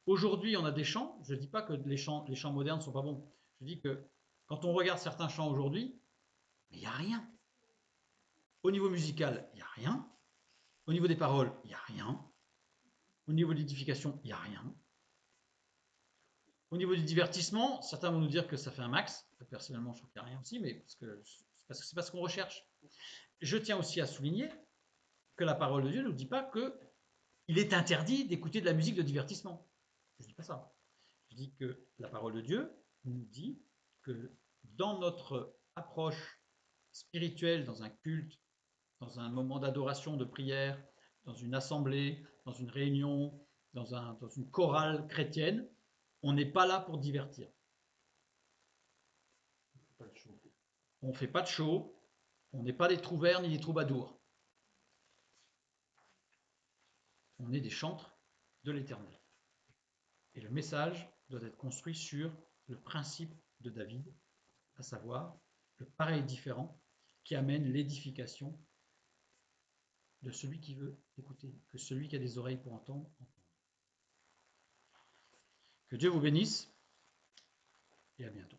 Aujourd'hui, on a des chants, je ne dis pas que les chants modernes ne sont pas bons, je dis que quand on regarde certains chants aujourd'hui, il n'y a rien. Au niveau musical, il n'y a rien. Au niveau des paroles, il n'y a rien. Au niveau de l'édification, il n'y a rien. Au niveau du divertissement, certains vont nous dire que ça fait un max. Personnellement, je trouve qu'il n'y a rien aussi, mais c'est pas ce qu'on recherche. Je tiens aussi à souligner que la parole de Dieu ne nous dit pas qu'il est interdit d'écouter de la musique de divertissement. Je ne dis pas ça. Je dis que la parole de Dieu nous dit que dans notre approche spirituelle, dans un culte, dans un moment d'adoration, de prière, dans une assemblée, dans une réunion, dans une chorale chrétienne, on n'est pas là pour divertir. On ne fait pas de show, on n'est pas des trouvères ni des troubadours. On est des chantres de l'Éternel. Et le message doit être construit sur le principe de David, à savoir le pareil différent qui amène l'édification de celui qui veut écouter, que celui qui a des oreilles pour entendre. Que Dieu vous bénisse et à bientôt.